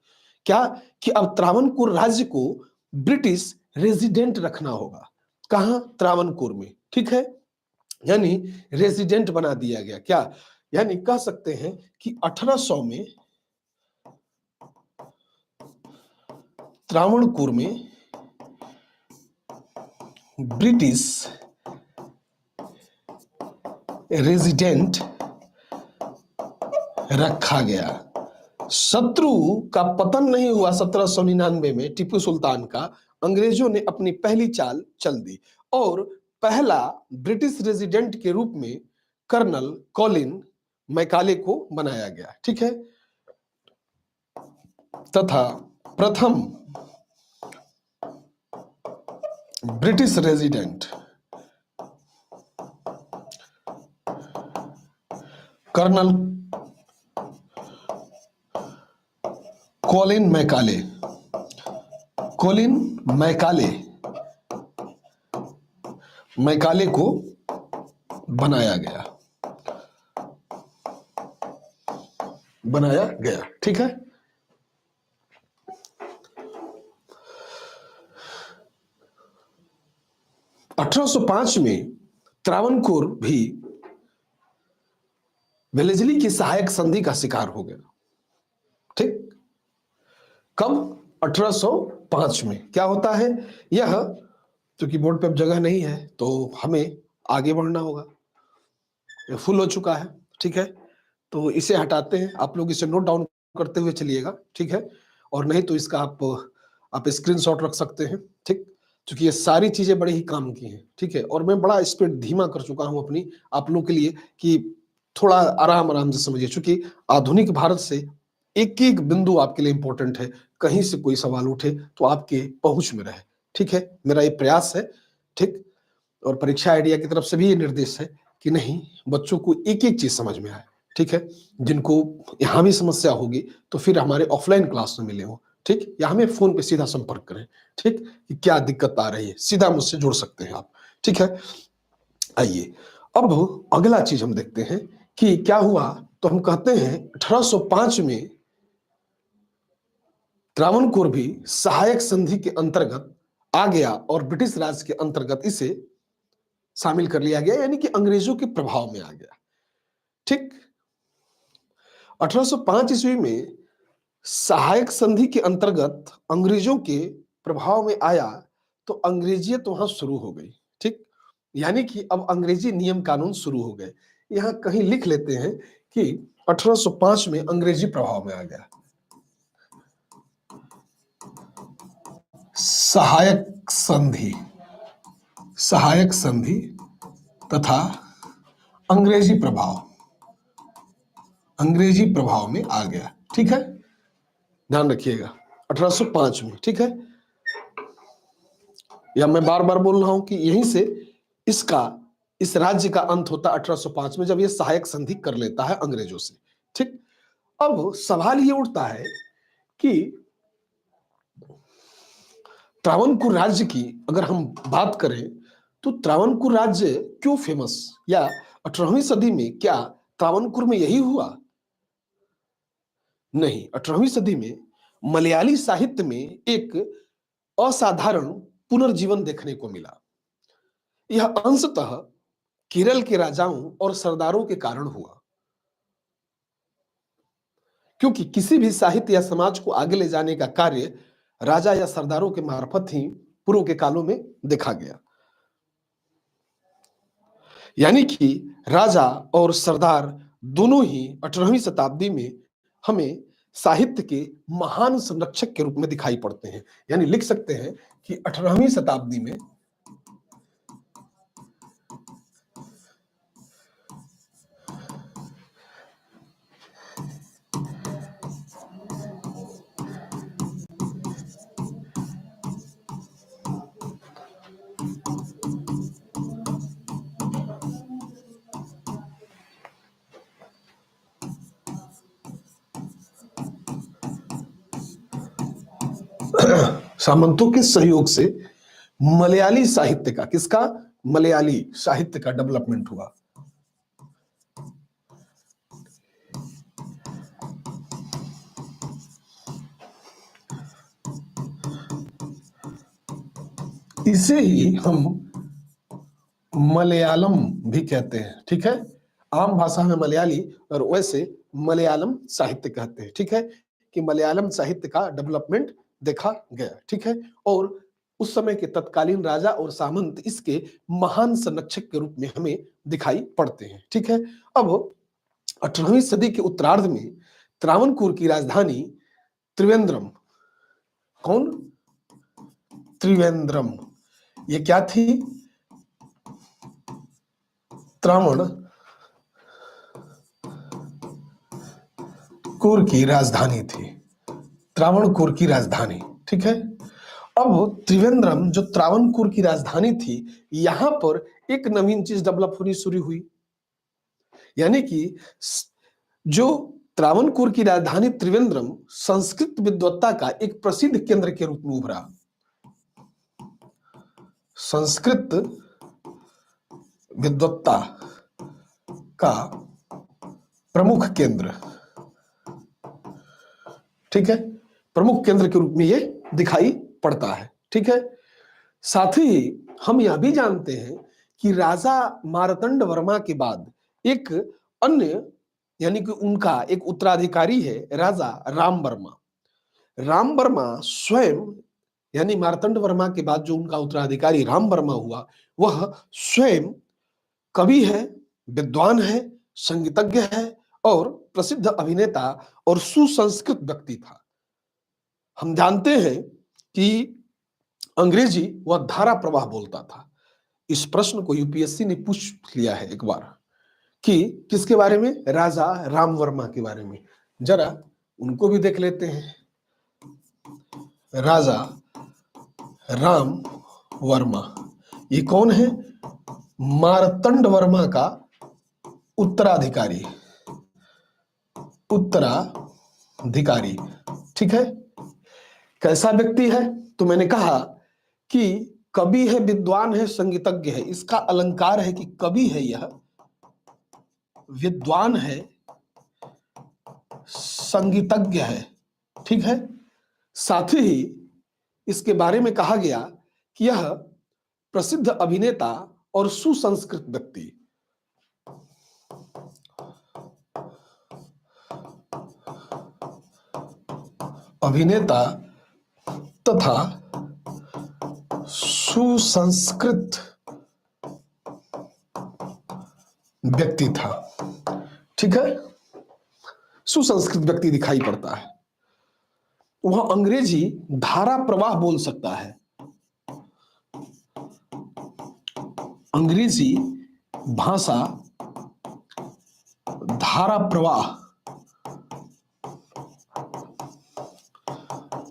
क्या? कि अब त्रावणकोर राज्य को ब्रिटिश रेजिडेंट रखना होगा। कहां? त्रावणकोर में, ठीक है, यानी रेजिडेंट बना दिया गया। क्या? यानी कह सकते हैं कि 1800 में त्रावणकोर में ब्रिटिश रेजिडेंट रखा गया। शत्रु का पतन नहीं हुआ 1799 में टीपू सुल्तान का, अंग्रेजों ने अपनी पहली चाल चल दी और पहला ब्रिटिश रेजिडेंट के रूप में कर्नल कॉलिन मैकाले को बनाया गया, ठीक है। तथा प्रथम British resident colonel Colin Macaulay Macaulay को बनाया गया। ठीक है। (1805) में त्रावणकोर भी वेलेस्ली की सहायक संधि का शिकार हो गया। ठीक, कब? 1805 में। क्या होता है यह, क्योंकि बोर्ड पे अब जगह नहीं है तो हमें आगे बढ़ना होगा, ये फुल हो चुका है। ठीक है, तो इसे हटाते हैं, आप लोग इसे नोट डाउन करते हुए चलिएगा। ठीक है, और नहीं तो इसका आप स्क्रीनशॉट रख सकते हैं। ठीक, क्योंकि ये सारी चीजें बड़े ही काम की हैं। ठीक है, और मैं बड़ा स्पीड धीमा कर चुका हूं अपनी आप लोग के लिए कि थोड़ा आराम आराम से समझिए, क्योंकि आधुनिक भारत से एक एक बिंदु आपके लिए इंपॉर्टेंट है। कहीं से कोई सवाल उठे तो आपके पहुंच में रहे। ठीक है, मेरा ये प्रयास है। ठीक, और परीक्षा आइडिया की तरफ से भी ये निर्देश है कि नहीं, बच्चों को एक एक चीज समझ में आए। ठीक है, जिनको यहाँ भी समस्या होगी तो फिर हमारे ऑफलाइन क्लास में मिले हो। ठीक, या हमें फोन पे सीधा संपर्क करें। ठीक, कि क्या दिक्कत आ रही है, सीधा मुझसे जुड़ सकते हैं आप। ठीक है, आइए अब अगला चीज हम देखते हैं कि क्या हुआ। तो हम कहते हैं 1805 में त्रावणकोर भी सहायक संधि के अंतर्गत आ गया और ब्रिटिश राज के अंतर्गत इसे शामिल कर लिया गया, यानी कि अंग्रेजों के प्रभाव में आ गया। ठीक, 1805 ईस्वी में सहायक संधि के अंतर्गत अंग्रेजों के प्रभाव में आया तो अंग्रेजियत वहां शुरू हो गई। ठीक, यानी कि अब अंग्रेजी नियम कानून शुरू हो गए। यहां कहीं लिख लेते हैं कि 1805 में अंग्रेजी प्रभाव में आ गया। सहायक संधि तथा अंग्रेजी प्रभाव में आ गया। ठीक है, ध्यान रखिएगा 1805 में। ठीक है, या मैं बार बार बोल रहा हूं कि यहीं से इस राज्य का अंत होता 1805 में, जब यह सहायक संधि कर लेता है अंग्रेजों से। ठीक, अब सवाल ये उठता है कि त्रावणकोर राज्य की अगर हम बात करें तो त्रावणकोर राज्य क्यों फेमस, या 18वीं सदी में क्या त्रावणकोर में यही हुआ? नहीं, 18वीं सदी में मलयाली साहित्य में एक असाधारण पुनर्जीवन देखने को मिला। यह अंशतः केरल के राजाओं और सरदारों के कारण हुआ, क्योंकि किसी भी साहित्य या समाज को आगे ले जाने का कार्य राजा या सरदारों के मार्फत ही पूर्व के कालों में देखा गया। यानी कि राजा और सरदार दोनों ही 18वीं शताब्दी में हमें साहित्य के महान संरक्षक के रूप में दिखाई पड़ते हैं। यानी लिख सकते हैं कि 18वीं शताब्दी में सामंतों के सहयोग से मलयाली साहित्य का मलयाली साहित्य का डेवलपमेंट हुआ। इसे ही हम मलयालम भी कहते हैं। ठीक है, आम भाषा में मलयाली और वैसे मलयालम साहित्य कहते हैं। ठीक है, कि मलयालम साहित्य का डेवलपमेंट देखा गया। ठीक है, और उस समय के तत्कालीन राजा और सामंत इसके महान संरक्षक के रूप में हमें दिखाई पड़ते हैं। ठीक है, अब 18वीं सदी के उत्तरार्ध में त्रावणकोर की राजधानी त्रिवेंद्रम, कौन? त्रिवेंद्रम, ये क्या थी? त्रावणकोर की राजधानी थी। त्रावणकोर की राजधानी, ठीक है। अब त्रिवेंद्रम जो त्रावणकोर की राजधानी थी, यहां पर एक नवीन चीज डेवलप होनी शुरू हुई, यानी कि जो त्रावणकोर की राजधानी त्रिवेंद्रम संस्कृत विद्वत्ता का एक प्रसिद्ध केंद्र के रूप में उभरा। संस्कृत विद्वत्ता का प्रमुख केंद्र, ठीक है, प्रमुख केंद्र के रूप में ये दिखाई पड़ता है, ठीक है। साथ ही हम यह भी जानते हैं कि राजा मार्तंड वर्मा के बाद एक अन्य, यानी कि उनका एक उत्तराधिकारी है राजा राम वर्मा। राम वर्मा स्वयं, यानी मार्तंड वर्मा के बाद जो उनका उत्तराधिकारी राम वर्मा हुआ, वह स्वयं कवि है, विद्वान है, संगीतज्ञ है और प्रसिद्ध अभिनेता और सुसंस्कृत व्यक्ति था। हम जानते हैं कि अंग्रेजी वह धारा प्रवाह बोलता था। इस प्रश्न को यूपीएससी ने पूछ लिया है एक बार कि किसके बारे में, राजा राम वर्मा के बारे में। जरा उनको भी देख लेते हैं। राजा राम वर्मा ये कौन है? मार्तंड वर्मा का उत्तराधिकारी, उत्तराधिकारी, ठीक है। कैसा व्यक्ति है? तो मैंने कहा कि कवि है, विद्वान है, संगीतज्ञ है। इसका अलंकार है कि कवि है, यह विद्वान है, संगीतज्ञ है, ठीक है। साथ ही इसके बारे में कहा गया कि यह प्रसिद्ध अभिनेता और सुसंस्कृत व्यक्ति, अभिनेता तथा सुसंस्कृत व्यक्ति था, ठीक है। सुसंस्कृत व्यक्ति दिखाई पड़ता है। वह अंग्रेजी धारा प्रवाह बोल सकता है, अंग्रेजी भाषा धारा प्रवाह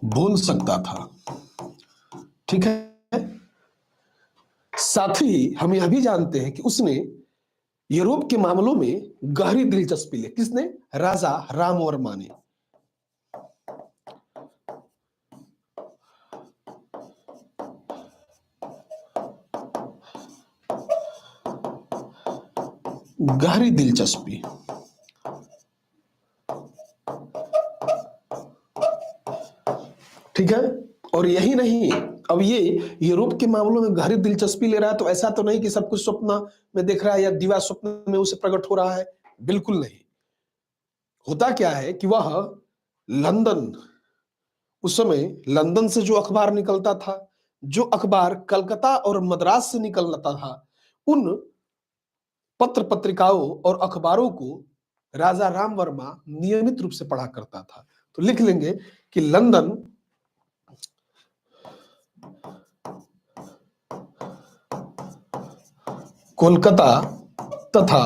बोल सकता था, ठीक है। साथ ही हम यह भी जानते हैं कि उसने यूरोप के मामलों में गहरी दिलचस्पी ली। किसने? राजा राम वर्मा ने। गहरी दिलचस्पी, ठीक है। और यही नहीं, अब ये यूरोप के मामलों में गहरी दिलचस्पी ले रहा है, तो ऐसा तो नहीं कि सब कुछ स्वप्न में देख रहा है या दिवा स्वप्न में उसे प्रकट हो रहा है, बिल्कुल नहीं। होता क्या है कि वह लंदन, उस समय लंदन से जो अखबार निकलता था, जो अखबार कलकत्ता और मद्रास से निकलता था, उन पत्र पत्रिकाओं और अखबारों को राजा राम वर्मा नियमित रूप से पढ़ा करता था। तो लिख लेंगे कि लंदन, कोलकाता तथा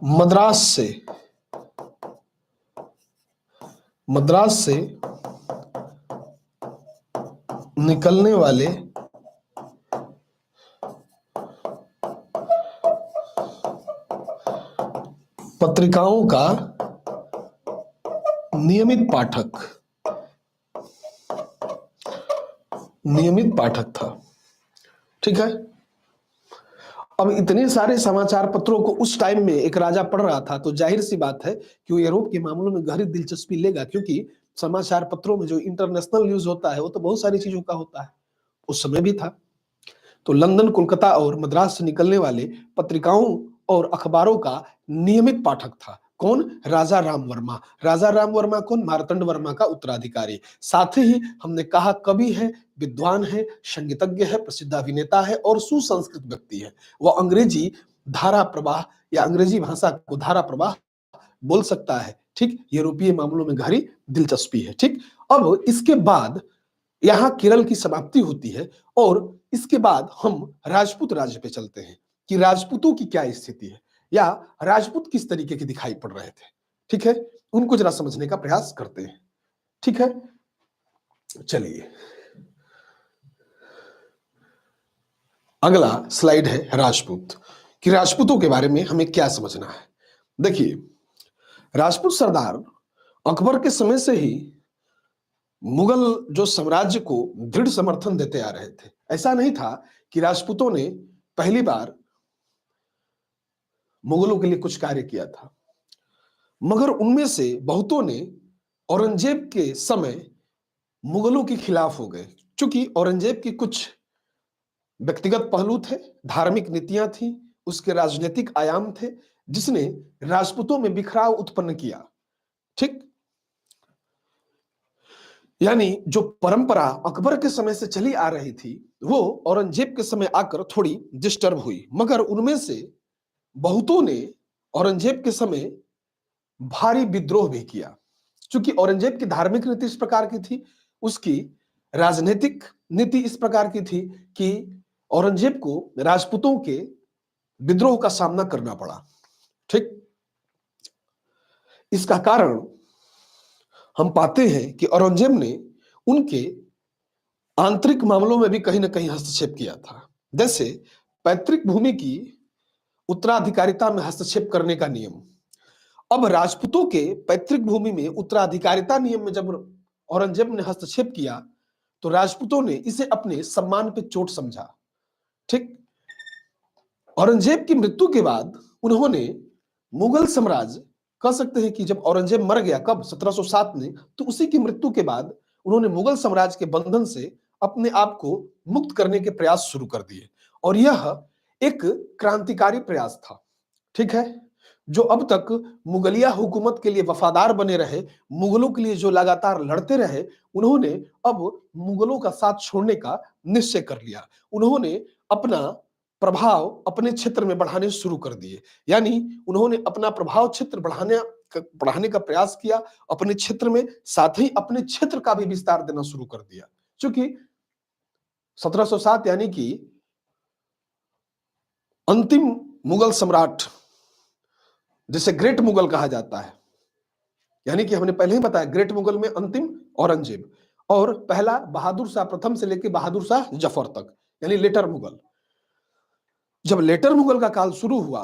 मद्रास से निकलने वाले पत्रिकाओं का नियमित पाठक था, ठीक है। अब इतने सारे समाचार पत्रों को उस टाइम में एक राजा पढ़ रहा था, तो जाहिर सी बात है कि वो यूरोप के मामलों में गहरी दिलचस्पी लेगा, क्योंकि समाचार पत्रों में जो इंटरनेशनल न्यूज होता है वो तो बहुत सारी चीजों का होता है, उस समय भी था। तो लंदन, कोलकाता और मद्रास से निकलने वाले पत्रिकाओं और अखबारों का नियमित पाठक था। कौन? राजा राम वर्मा। राजा राम वर्मा कौन? मार्तंड वर्मा का उत्तराधिकारी। साथ ही हमने कहा कवि है, विद्वान है, संगीतज्ञ है, प्रसिद्ध अभिनेता है और सुसंस्कृत व्यक्ति है। वह अंग्रेजी धारा प्रवाह या अंग्रेजी भाषा को धारा प्रवाह बोल सकता है, ठीक। यूरोपीय मामलों में गहरी दिलचस्पी है, ठीक। अब इसके बाद यहां केरल की समाप्ति होती है और इसके बाद हम राजपूत राज्य पे चलते हैं कि राजपूतों की क्या स्थिति है या राजपूत किस तरीके के दिखाई पड़ रहे थे, ठीक है। उनको जरा समझने का प्रयास करते हैं, ठीक है। चलिए, अगला स्लाइड है राजपूत, कि राजपूतों के बारे में हमें क्या समझना है। देखिए, राजपूत सरदार अकबर के समय से ही मुगल जो साम्राज्य को दृढ़ समर्थन देते आ रहे थे। ऐसा नहीं था कि राजपूतों ने पहली बार मुगलों के लिए कुछ कार्य किया था, मगर उनमें से बहुतों ने औरंगजेब के समय मुगलों के खिलाफ हो गए, क्योंकि औरंगजेब के कुछ व्यक्तिगत पहलू थे, धार्मिक नीतियां थी, उसके राजनीतिक आयाम थे, जिसने राजपूतों में बिखराव उत्पन्न किया। ठीक, यानी जो परंपरा अकबर के समय से चली आ रही थी वो औरंगजेब के समय आकर थोड़ी डिस्टर्ब हुई, मगर उनमें से बहुतों ने औरंगजेब के समय भारी विद्रोह भी किया। क्योंकि औरंगजेब की धार्मिक नीति इस प्रकार की थी, उसकी राजनीतिक नीति इस प्रकार की थी कि औरंगजेब को राजपूतों के विद्रोह का सामना करना पड़ा। ठीक, इसका कारण हम पाते हैं कि औरंगजेब ने उनके आंतरिक मामलों में भी कहीं ना कहीं हस्तक्षेप किया था। जैसे पैतृक भूमि की उत्तराधिकारिता में हस्तक्षेप करने का नियम। अब राजपूतों के पैतृक भूमि में उत्तराधिकारिता नियम में जब औरंगजेब ने हस्तक्षेप किया तो राजपूतों ने इसे अपने सम्मान पे चोट समझा। ठीक, औरंगजेब की मृत्यु के बाद उन्होंने मुगल साम्राज्य, कह सकते हैं कि जब औरंगजेब मर गया, कब, 1707 में, तो उसी की मृत्यु के बाद उन्होंने मुगल साम्राज्य के बंधन से अपने आप को मुक्त करने के प्रयास शुरू कर दिए, और यह एक क्रांतिकारी प्रयास था। ठीक है, जो अब तक मुगलिया हुकूमत के लिए वफादार बने रहे, मुगलों के लिए जो लगातार लड़ते रहे, उन्होंने अब मुगलों का साथ छोड़ने का निश्चय कर लिया। उन्होंने अपना प्रभाव अपने क्षेत्र में बढ़ाने शुरू कर दिए, यानी उन्होंने अपना प्रभाव क्षेत्र बढ़ाने का प्रयास किया अपने क्षेत्र में, साथ ही अपने क्षेत्र का भी विस्तार देना शुरू कर दिया। क्योंकि 1707 यानी कि अंतिम मुगल सम्राट, जिसे ग्रेट मुगल कहा जाता है, यानी कि हमने पहले ही बताया ग्रेट मुगल में अंतिम औरंगजेब, और पहला बहादुर शाह प्रथम से लेकर बहादुर शाह जफर तक, यानी लेटर मुगल। जब लेटर मुगल का काल शुरू हुआ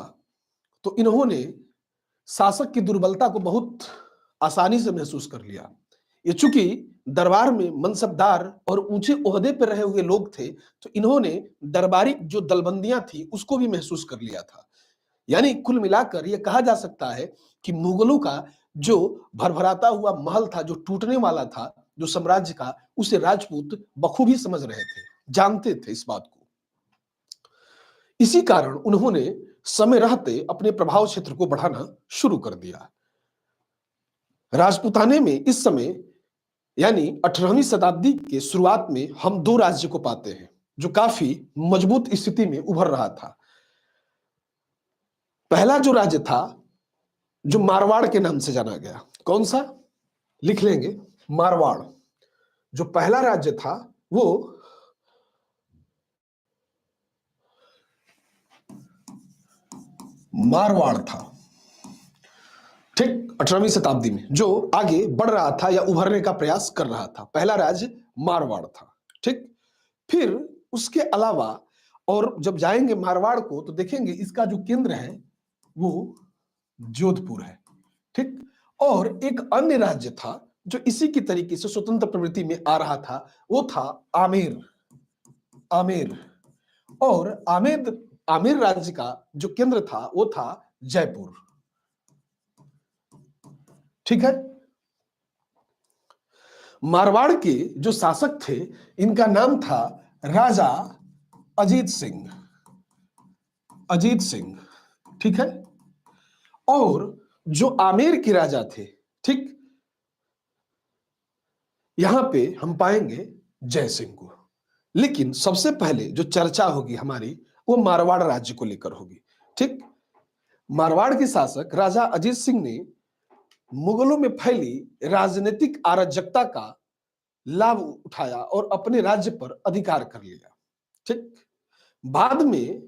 तो इन्होंने शासक की दुर्बलता को बहुत आसानी से महसूस कर लिया। ये चूंकि दरबार में मनसबदार और ऊंचे ओहदे पर रहे हुए लोग थे, तो इन्होंने दरबारी जो दलबंदियां थी उसको भी महसूस कर लिया था। यानी कुल मिलाकर यह कहा जा सकता है कि मुगलों का जो भरभराता हुआ महल था, जो टूटने वाला था, जो साम्राज्य का, उसे राजपूत बखूबी समझ रहे थे, जानते थे इस बात को। इसी कारण उन्होंने समय रहते अपने प्रभाव क्षेत्र को बढ़ाना शुरू कर दिया। राजपूताने में इस समय यानी 18वीं शताब्दी के शुरुआत में हम दो राज्य को पाते हैं जो काफी मजबूत स्थिति में उभर रहा था। पहला जो राज्य था, जो मारवाड़ के नाम से जाना गया, कौन सा, लिख लेंगे, मारवाड़। जो पहला राज्य था वो मारवाड़ था। ठीक, 18वीं शताब्दी में जो आगे बढ़ रहा था या उभरने का प्रयास कर रहा था, पहला राज्य मारवाड़ था। ठीक, फिर उसके अलावा और जब जाएंगे मारवाड़ को तो देखेंगे इसका जो केंद्र है वो जोधपुर है। ठीक, और एक अन्य राज्य था जो इसी की तरीके से स्वतंत्र प्रवृत्ति में आ रहा था, वो था आमेर। आमेर, और आमेर राज्य का जो केंद्र था वो था जयपुर। ठीक है, मारवाड़ के जो शासक थे इनका नाम था राजा अजीत सिंह। अजीत सिंह, ठीक है, और जो आमेर के राजा थे, ठीक, यहां पे हम पाएंगे जय सिंह को। लेकिन सबसे पहले जो चर्चा होगी हमारी वो मारवाड़ राज्य को लेकर होगी। ठीक, मारवाड़ के शासक राजा अजीत सिंह ने मुगलों में फैली राजनीतिक अराजकता का लाभ उठाया और अपने राज्य पर अधिकार कर लिया। ठीक, बाद में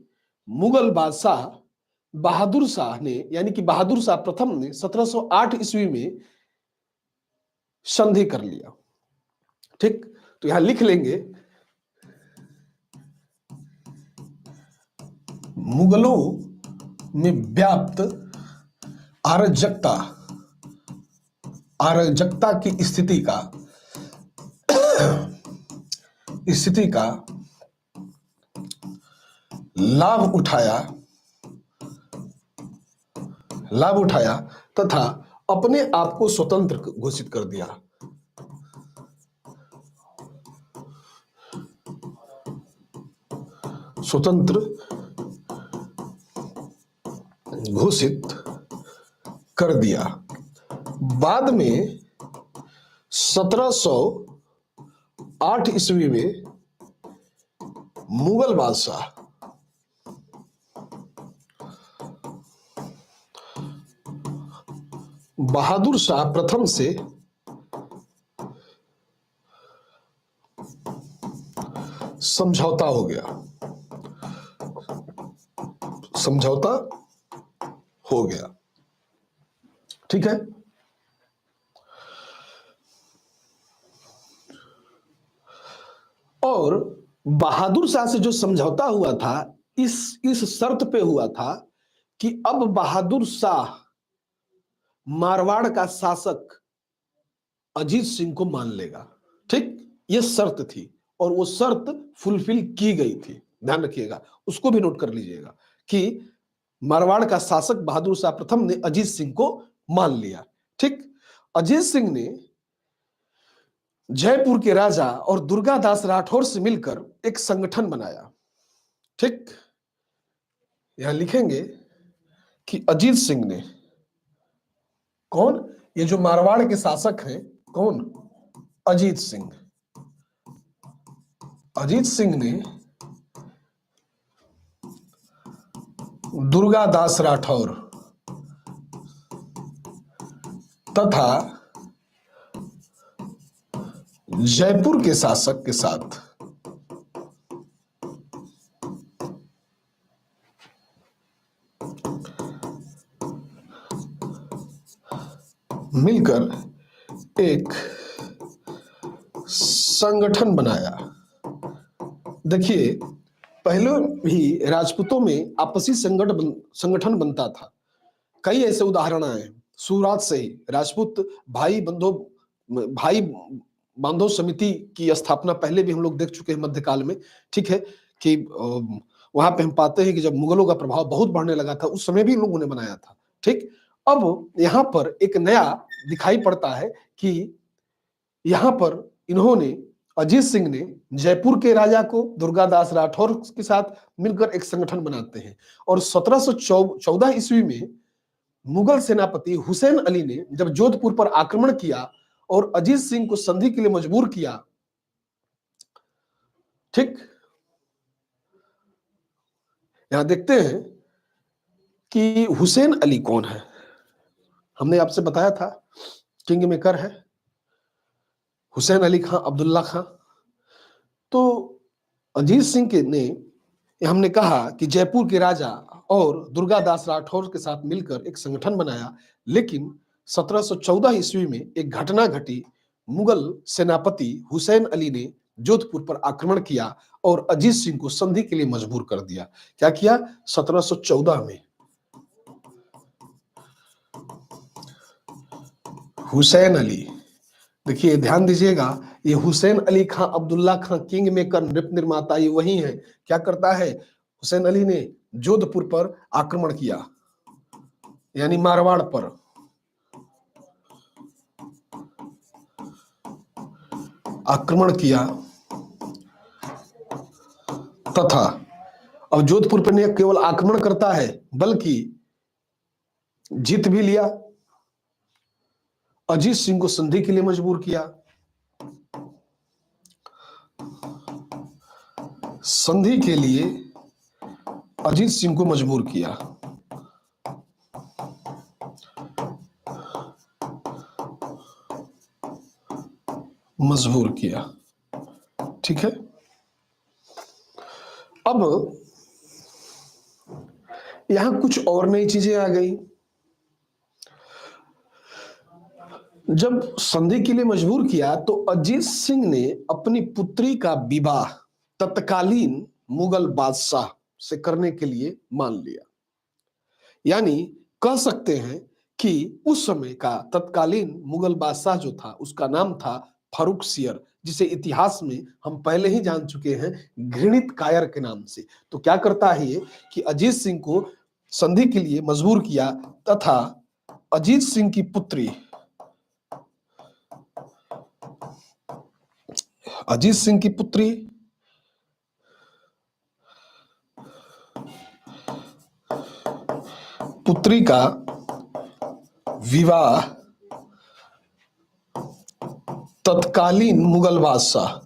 मुगल बादशाह बहादुर शाह ने, यानी कि बहादुर शाह प्रथम ने 1708 ईस्वी में संधि कर लिया। ठीक, तो यहां लिख लेंगे मुगलों में व्याप्त अराजकता अराजकता की स्थिति का लाभ उठाया तथा अपने आप को स्वतंत्र घोषित कर दिया। स्वतंत्र घोषित कर दिया। बाद में 1708 ईस्वी में मुगल बादशाह बहादुर शाह प्रथम से समझौता हो गया। ठीक है। और बहादुर शाह से जो समझौता हुआ था इस शर्त पे हुआ था कि अब बहादुर शाह मारवाड़ का शासक अजीत सिंह को मान लेगा। ठीक, ये शर्त थी और वो शर्त फुलफिल की गई थी। ध्यान रखिएगा, उसको भी नोट कर लीजिएगा कि मारवाड़ का शासक बहादुर शाह प्रथम ने अजीत सिंह को मान लिया। ठीक, अजीत सिंह ने जयपुर के राजा और दुर्गादास राठौर से मिलकर एक संगठन बनाया। ठीक, यहां लिखेंगे कि अजीत सिंह ने, कौन, ये जो मारवाड़ के शासक हैं, कौन, अजीत सिंह ने दुर्गादास राठौर तथा जयपुर के शासक के साथ मिलकर एक संगठन बनाया। देखिए, पहले भी राजपूतों में आपसी संगठन बनता था। कई ऐसे उदाहरण आए, शुरुआत से ही राजपूत भाई बांधव समिति की स्थापना पहले भी हम लोग देख चुके हैं मध्यकाल में। ठीक है, कि वहां पे हम पाते हैं कि जब मुगलों का प्रभाव बहुत बढ़ने लगा था उस समय भी लोगों ने बनाया था। ठीक, अब यहां पर एक नया दिखाई पड़ता है कि यहां पर इन्होंने, अजीत सिंह ने जयपुर के राजा को दुर्गादास राठौर के साथ मिलकर एक संगठन बनाते हैं और 1714 ईस्वी में मुगल सेनापति हुसैन अली ने जब जोधपुर पर आक्रमण किया और अजीत सिंह को संधि के लिए मजबूर किया। ठीक, यहां देखते हैं कि हुसैन अली कौन है। हमने आपसे बताया था किंग मेकर है हुसैन अली खां अब्दुल्ला खां। तो अजीत सिंह के ने, हमने कहा कि जयपुर के राजा और दुर्गादास राठौर के साथ मिलकर एक संगठन बनाया, लेकिन 1714 ईस्वी में एक घटना घटी। मुगल सेनापति हुसैन अली ने जोधपुर पर आक्रमण किया और अजीत सिंह को संधि के लिए मजबूर कर दिया। क्या किया? 1714 में हुसैन अली, देखिए ध्यान दीजिएगा, ये हुसैन अली खां अब्दुल्ला खां किंग मेकर नृत्य निर्माता ये वही है। क्या करता है? हुसैन अली ने जोधपुर पर आक्रमण किया, यानी मारवाड़ पर। आक्रमण किया तथा अब जोधपुर पर नहीं केवल आक्रमण करता है बल्कि जीत भी लिया। अजीत सिंह को संधि के लिए मजबूर किया। संधि के लिए अजीत सिंह को मजबूर किया। ठीक है, अब यहां कुछ और नई चीजें आ गई। जब संधि के लिए मजबूर किया तो अजीत सिंह ने अपनी पुत्री का विवाह तत्कालीन मुगल बादशाह से करने के लिए मान लिया। यानी कह सकते हैं कि उस समय का तत्कालीन मुगल बादशाह जो था उसका नाम था फारुखसियर, जिसे इतिहास में हम पहले ही जान चुके हैं घृणित कायर के नाम से। तो क्या करता है ये कि अजीत सिंह को संधि के लिए मजबूर किया तथा अजीत सिंह की पुत्री अजीत सिंह की पुत्री पुत्री का विवाह तत्कालीन मुगल बादशाह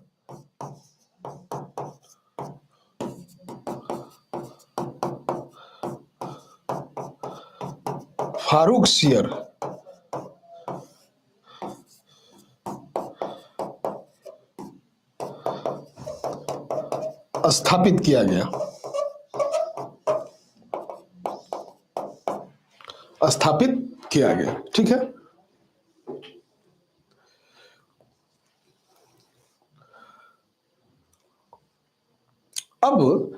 फारुखसियर स्थापित किया गया ठीक है। अब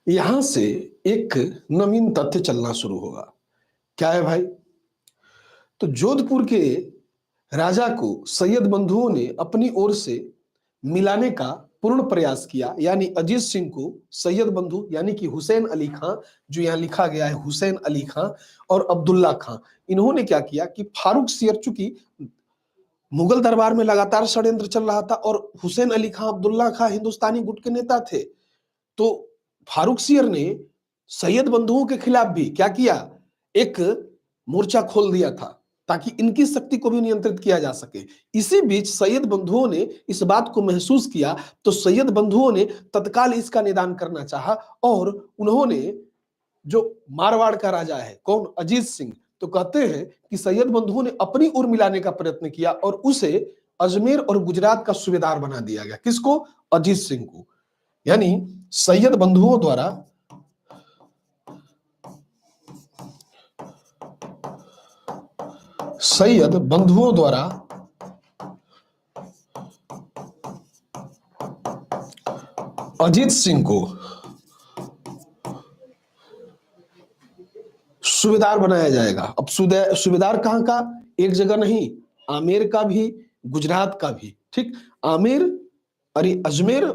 यहां से एक नवीन तथ्य चलना शुरू होगा। क्या है भाई? तो जोधपुर के राजा को सैयद बंधुओं ने अपनी ओर से मिलाने का पूर्ण प्रयास किया। यानी अजीत सिंह को सैयद बंधु यानी कि हुसैन अली खां, जो यहाँ लिखा गया है हुसैन अली खां और अब्दुल्ला खां, इन्होंने क्या किया कि फारुखसियर, चूंकि मुगल दरबार में लगातार षड्यंत्र चल रहा था और हुसैन अली खां अब्दुल्ला खां हिंदुस्तानी गुट के नेता थे, तो फारुखसियर ने सैयद बंधुओं के खिलाफ भी क्या किया, एक मोर्चा खोल दिया था ताकि इनकी शक्ति को भी नियंत्रित किया जा सके। इसी बीच सैयद बंधुओं ने इस बात को महसूस किया तो सैयद बंधुओं ने तत्काल इसका निदान करना चाहा और उन्होंने, जो मारवाड़ का राजा है कौन, अजीत सिंह, तो कहते हैं कि सैयद बंधुओं ने अपनी ओर मिलाने का प्रयत्न किया और उसे अजमेर और गुजरात का सूबेदार बना दिया गया। किसको? अजीत सिंह को। यानी सैयद बंधुओं द्वारा अजीत सिंह को सूबेदार बनाया जाएगा। अब सूबेदार कहां का? एक जगह नहीं, आमेर का भी, गुजरात का भी। ठीक, आमेर, अरे अजमेर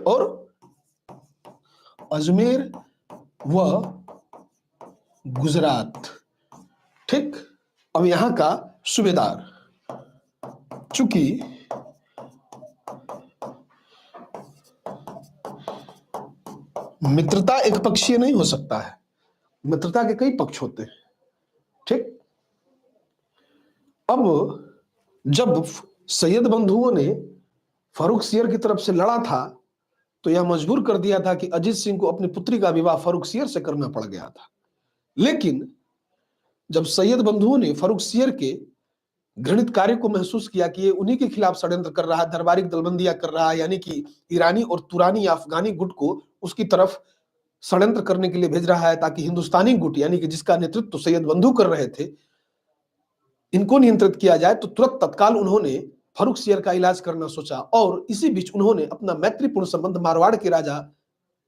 व गुजरात। ठीक, अब यहां का सूबेदार, चूंकि मित्रता एक पक्षीय नहीं हो सकता है, मित्रता के कई पक्ष होते हैं। ठीक, अब जब सैयद बंधुओं ने फारुखसियर की तरफ से लड़ा था तो यह मजबूर कर दिया था कि अजीत सिंह को अपनी पुत्री का विवाह फारुखसियर से करना पड़ गया था। लेकिन जब सैयद बंधुओं ने फारुखसियर के घृणित कार्य को महसूस किया कि ये उन्हीं के खिलाफ षड्यंत्र कर रहा है, दरबारी दलबंदियां कर रहा है, यानी कि ईरानी और तुरानी या अफगानी गुट को उसकी तरफ षड्यंत्र करने के लिए भेज रहा है ताकि हिंदुस्तानी गुट, यानी कि जिसका नेतृत्व सैयद बंधु कर रहे थे, इनको नियंत्रित किया जाए, तो तुरंत तत्काल उन्होंने फारुखसियर का इलाज करना सोचा। और इसी बीच उन्होंने अपना मैत्रीपूर्ण संबंध मारवाड़ के राजा,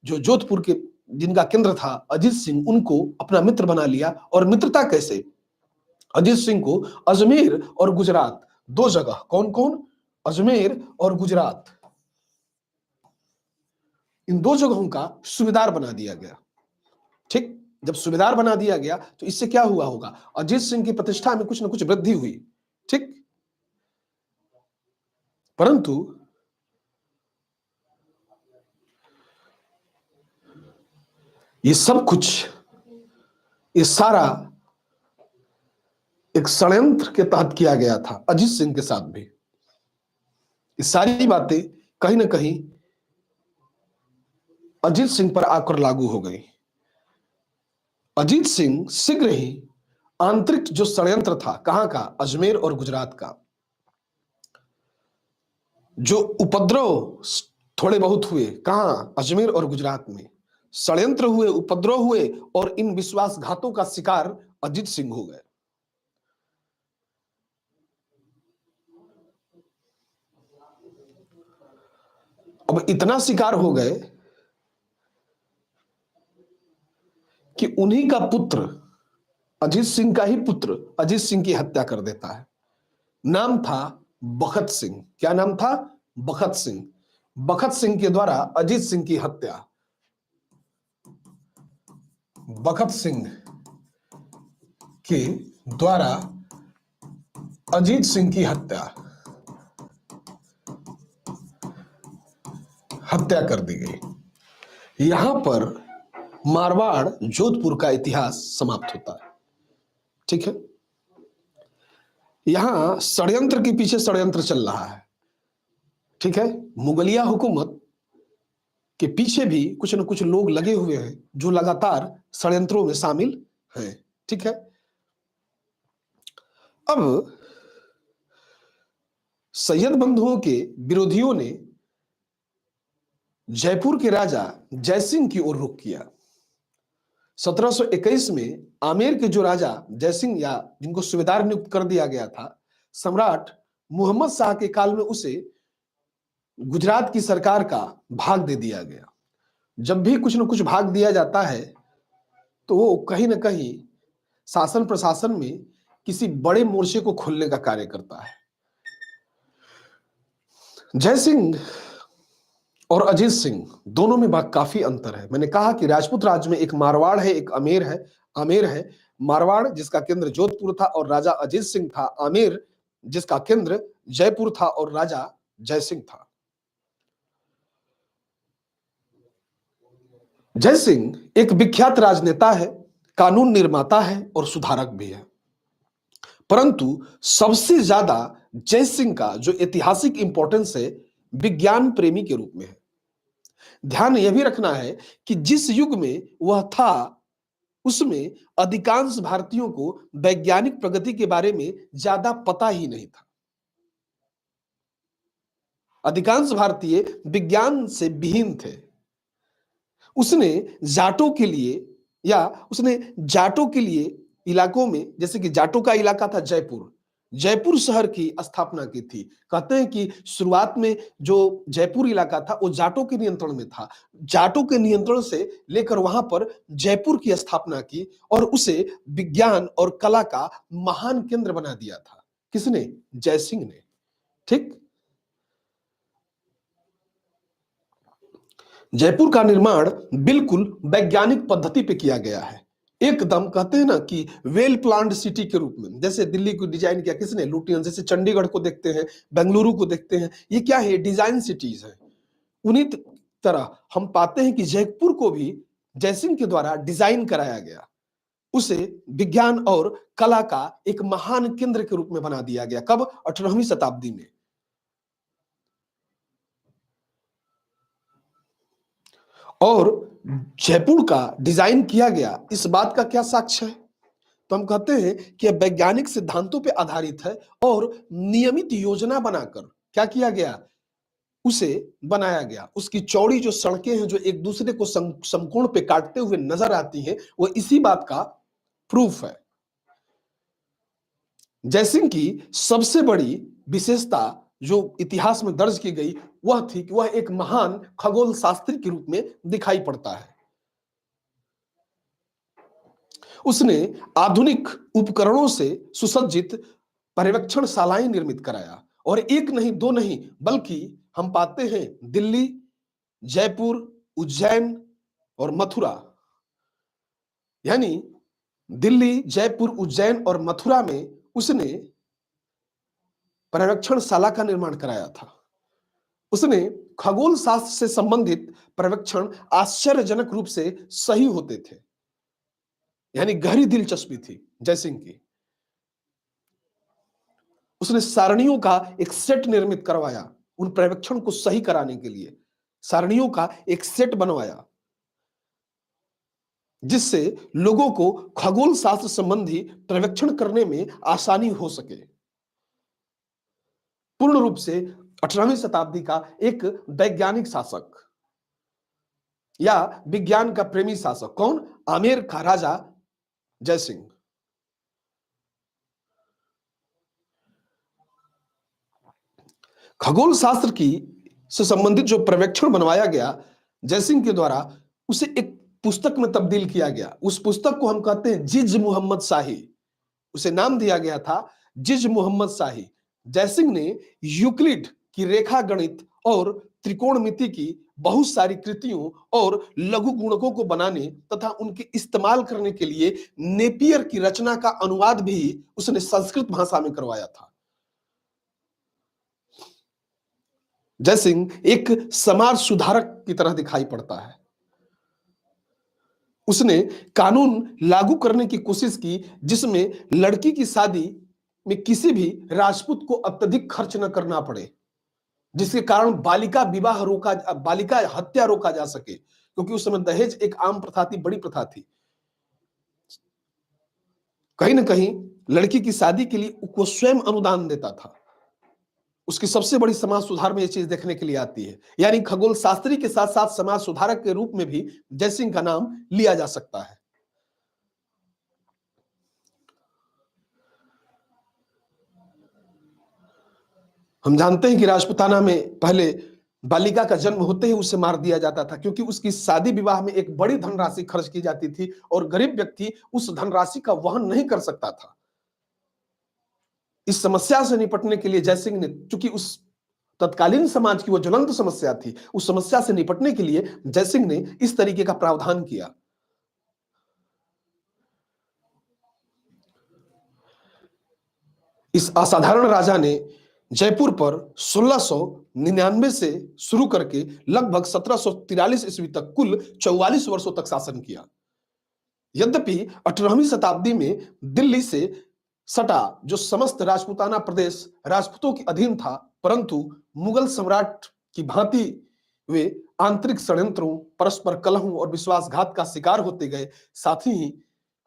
जो जोधपुर के जिनका केंद्र था अजीत सिंह, उनको अपना मित्र बना लिया। और मित्रता कैसे? अजीत सिंह को अजमेर और गुजरात, दो जगह, कौन कौन? अजमेर और गुजरात, इन दो जगहों का सूबेदार बना दिया गया। ठीक, जब सूबेदार बना दिया गया तो इससे क्या हुआ होगा? अजीत सिंह की प्रतिष्ठा में कुछ ना कुछ वृद्धि हुई। ठीक, परंतु ये सब कुछ, ये सारा एक षड्यंत्र के तहत किया गया था अजीत सिंह के साथ भी। ये सारी बातें कहीं ना कहीं अजीत सिंह पर आकर लागू हो गई। अजीत सिंह शीघ्र ही आंतरिक जो षड्यंत्र था, कहां का? अजमेर और गुजरात का, जो उपद्रव थोड़े बहुत हुए, कहां? अजमेर और गुजरात में षड्यंत्र हुए, उपद्रव हुए और इन विश्वासघातों का शिकार अजीत सिंह हो गए। अब इतना शिकार हो गए कि उन्हीं का पुत्र, अजीत सिंह का ही पुत्र अजीत सिंह की हत्या कर देता है। नाम था बखत सिंह। क्या नाम था? बखत सिंह। बखत सिंह के द्वारा अजीत सिंह की हत्या। बखत सिंह के द्वारा अजीत सिंह की हत्या कर दी गई। यहां पर मारवाड़ जोधपुर का इतिहास समाप्त होता है। ठीक है, यहां षड्यंत्र के पीछे षड्यंत्र चल रहा है। ठीक है, मुगलिया हुकूमत के पीछे भी कुछ न कुछ लोग लगे हुए हैं जो लगातार षड्यंत्रों में शामिल हैं। ठीक है, अब सैयद बंधुओं के विरोधियों ने जयपुर के राजा जयसिंह की ओर रुख किया। 1721 में आमेर के जो राजा जयसिंह, या जिनको सूबेदार नियुक्त कर दिया गया था, सम्राट मोहम्मद शाह के काल में उसे गुजरात की सरकार का भाग दे दिया गया। जब भी कुछ न कुछ भाग दिया जाता है तो वो कहीं ना कहीं शासन प्रशासन में किसी बड़े मोर्चे को खोलने का कार्य करता है। जयसिंह और अजीत सिंह दोनों में काफी अंतर है। मैंने कहा कि राजपूत राज्य में एक मारवाड़ है, एक आमेर है। मारवाड़ जिसका केंद्र जोधपुर था और राजा अजीत सिंह था। आमेर जिसका केंद्र जयपुर था और राजा जयसिंह था। जयसिंह एक विख्यात राजनेता है, कानून निर्माता है और सुधारक भी है। परंतु सबसे ज्यादा जयसिंह का जो ऐतिहासिक इंपॉर्टेंस है, विज्ञान प्रेमी के रूप में है। ध्यान यह भी रखना है कि जिस युग में वह था उसमें अधिकांश भारतीयों को वैज्ञानिक प्रगति के बारे में ज्यादा पता ही नहीं था। अधिकांश भारतीय विज्ञान से विहीन थे। उसने जाटों के लिए इलाकों में, जैसे कि जाटों का इलाका था जयपुर शहर की स्थापना की थी। कहते हैं कि शुरुआत में जो जयपुर इलाका था वो जाटों के नियंत्रण में था। जाटों के नियंत्रण से लेकर वहां पर जयपुर की स्थापना की और उसे विज्ञान और कला का महान केंद्र बना दिया था। किसने? जयसिंह ने। ठीक, जयपुर का निर्माण बिल्कुल वैज्ञानिक पद्धति पे किया गया है। एकदम कहते हैं ना कि वेल प्लान्ड सिटी के रूप में। जैसे दिल्ली को डिजाइन किया किसने? लुटियंस। जैसे चंडीगढ़ को देखते हैं, बेंगलुरु को देखते हैं, ये क्या है? डिजाइन सिटीज है। उन्हीं तरह हम पाते हैं कि जयपुर को भी जयसिंह के द्वारा डिजाइन कराया गया। उसे विज्ञान और कला का एक महान केंद्र के रूप में बना दिया गया। कब? 18वीं शताब्दी में। और जयपुर का डिजाइन किया गया, इस बात का क्या साक्ष्य है? तो हम कहते हैं कि यह वैज्ञानिक सिद्धांतों पर आधारित है और नियमित योजना बनाकर क्या किया गया? उसे बनाया गया। उसकी चौड़ी जो सड़कें हैं जो एक दूसरे को समकोण पे काटते हुए नजर आती हैं, वो इसी बात का प्रूफ है। जयसिंह की सबसे बड़ी विशेषता जो इतिहास में दर्ज की गई वह थी कि वह एक महान खगोल शास्त्री के रूप में दिखाई पड़ता है। उसने आधुनिक उपकरणों से सुसज्जित पर्यवेक्षण शालाएं निर्मित कराया, और एक नहीं दो नहीं बल्कि हम पाते हैं दिल्ली, जयपुर, उज्जैन और मथुरा, यानी दिल्ली, जयपुर, उज्जैन और मथुरा में उसने पर्यवेक्षणशाला का निर्माण कराया था। उसने खगोल शास्त्र से संबंधित पर्यवेक्षण आश्चर्यजनक रूप से सही होते थे, यानी गहरी दिलचस्पी थी जयसिंह की। उसने सारणियों का एक सेट निर्मित करवाया उन पर्यवेक्षण को सही कराने के लिए। सारणियों का एक सेट बनवाया जिससे लोगों को खगोल शास्त्र संबंधी पर्यवेक्षण करने में आसानी हो सके। पूर्ण रूप से 18वीं शताब्दी का एक वैज्ञानिक शासक या विज्ञान का प्रेमी शासक। कौन? आमेर का राजा जयसिंह। खगोल शास्त्र की से संबंधित जो पर्यवेक्षण बनवाया गया जयसिंह के द्वारा, उसे एक पुस्तक में तब्दील किया गया। उस पुस्तक को हम कहते हैं जिज मोहम्मद शाही। उसे नाम दिया गया था जिज मोहम्मद शाही। जयसिंह ने यूक्लिड की रेखा गणित और त्रिकोणमिति की बहुत सारी कृतियों और लघु गुणकों को बनाने तथा उनके इस्तेमाल करने के लिए नेपियर की रचना का अनुवाद भी उसने संस्कृत भाषा में करवाया था। जयसिंह एक समाज सुधारक की तरह दिखाई पड़ता है। उसने कानून लागू करने की कोशिश की जिसमें लड़की की शादी में किसी भी राजपूत को अत्यधिक खर्च न करना पड़े, जिसके कारण बालिका हत्या रोका जा सके, क्योंकि उस समय दहेज एक आम प्रथा थी, बड़ी प्रथा थी। कहीं ना कहीं लड़की की शादी के लिए वो स्वयं अनुदान देता था। उसकी सबसे बड़ी समाज सुधार में ये चीज देखने के लिए आती है। यानी खगोल शास्त्री के साथ साथ समाज सुधारक के रूप में भी जयसिंह का नाम लिया जा सकता है। हम जानते हैं कि राजपूताना में पहले बालिका का जन्म होते ही उसे मार दिया जाता था, क्योंकि उसकी शादी विवाह में एक बड़ी धनराशि खर्च की जाती थी और गरीब व्यक्ति उस धनराशि का वहन नहीं कर सकता था। इस समस्या से निपटने के लिए जयसिंह ने, चूंकि उस तत्कालीन समाज की वो ज्वलंत समस्या थी, उस समस्या से निपटने के लिए जयसिंह ने इस तरीके का प्रावधान किया। इस असाधारण राजा ने जयपुर पर 1699 से शुरू करके लगभग 1743 ईस्वी तक कुल 44 वर्षों तक शासन किया। यद्यपि 18वीं शताब्दी में दिल्ली से सटा जो समस्त राजपूताना प्रदेश राजपूतों के अधीन था, परंतु मुगल सम्राट की भांति वे आंतरिक षड्यंत्रों, परस्पर कलहों और विश्वासघात का शिकार होते गए। साथ ही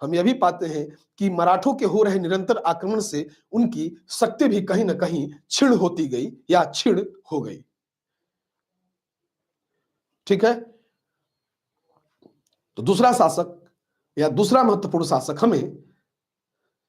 हम यह भी पाते हैं कि मराठों के हो रहे निरंतर आक्रमण से उनकी शक्ति भी कहीं ना कहीं क्षीण होती गई या क्षीण हो गई। ठीक है, तो दूसरा शासक या दूसरा महत्वपूर्ण शासक हमें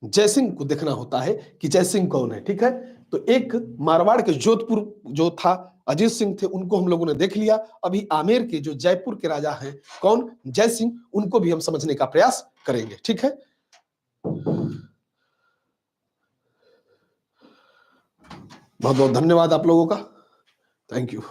जयसिंह को देखना होता है कि जयसिंह कौन है। ठीक है, तो एक मारवाड़ के जोधपुर जो था अजीत सिंह थे, उनको हम लोगों ने देख लिया। अभी आमेर के जो जयपुर के राजा हैं कौन, जयसिंह, उनको भी हम समझने का प्रयास करेंगे। ठीक है, बहुत बहुत धन्यवाद आप लोगों का। Thank you.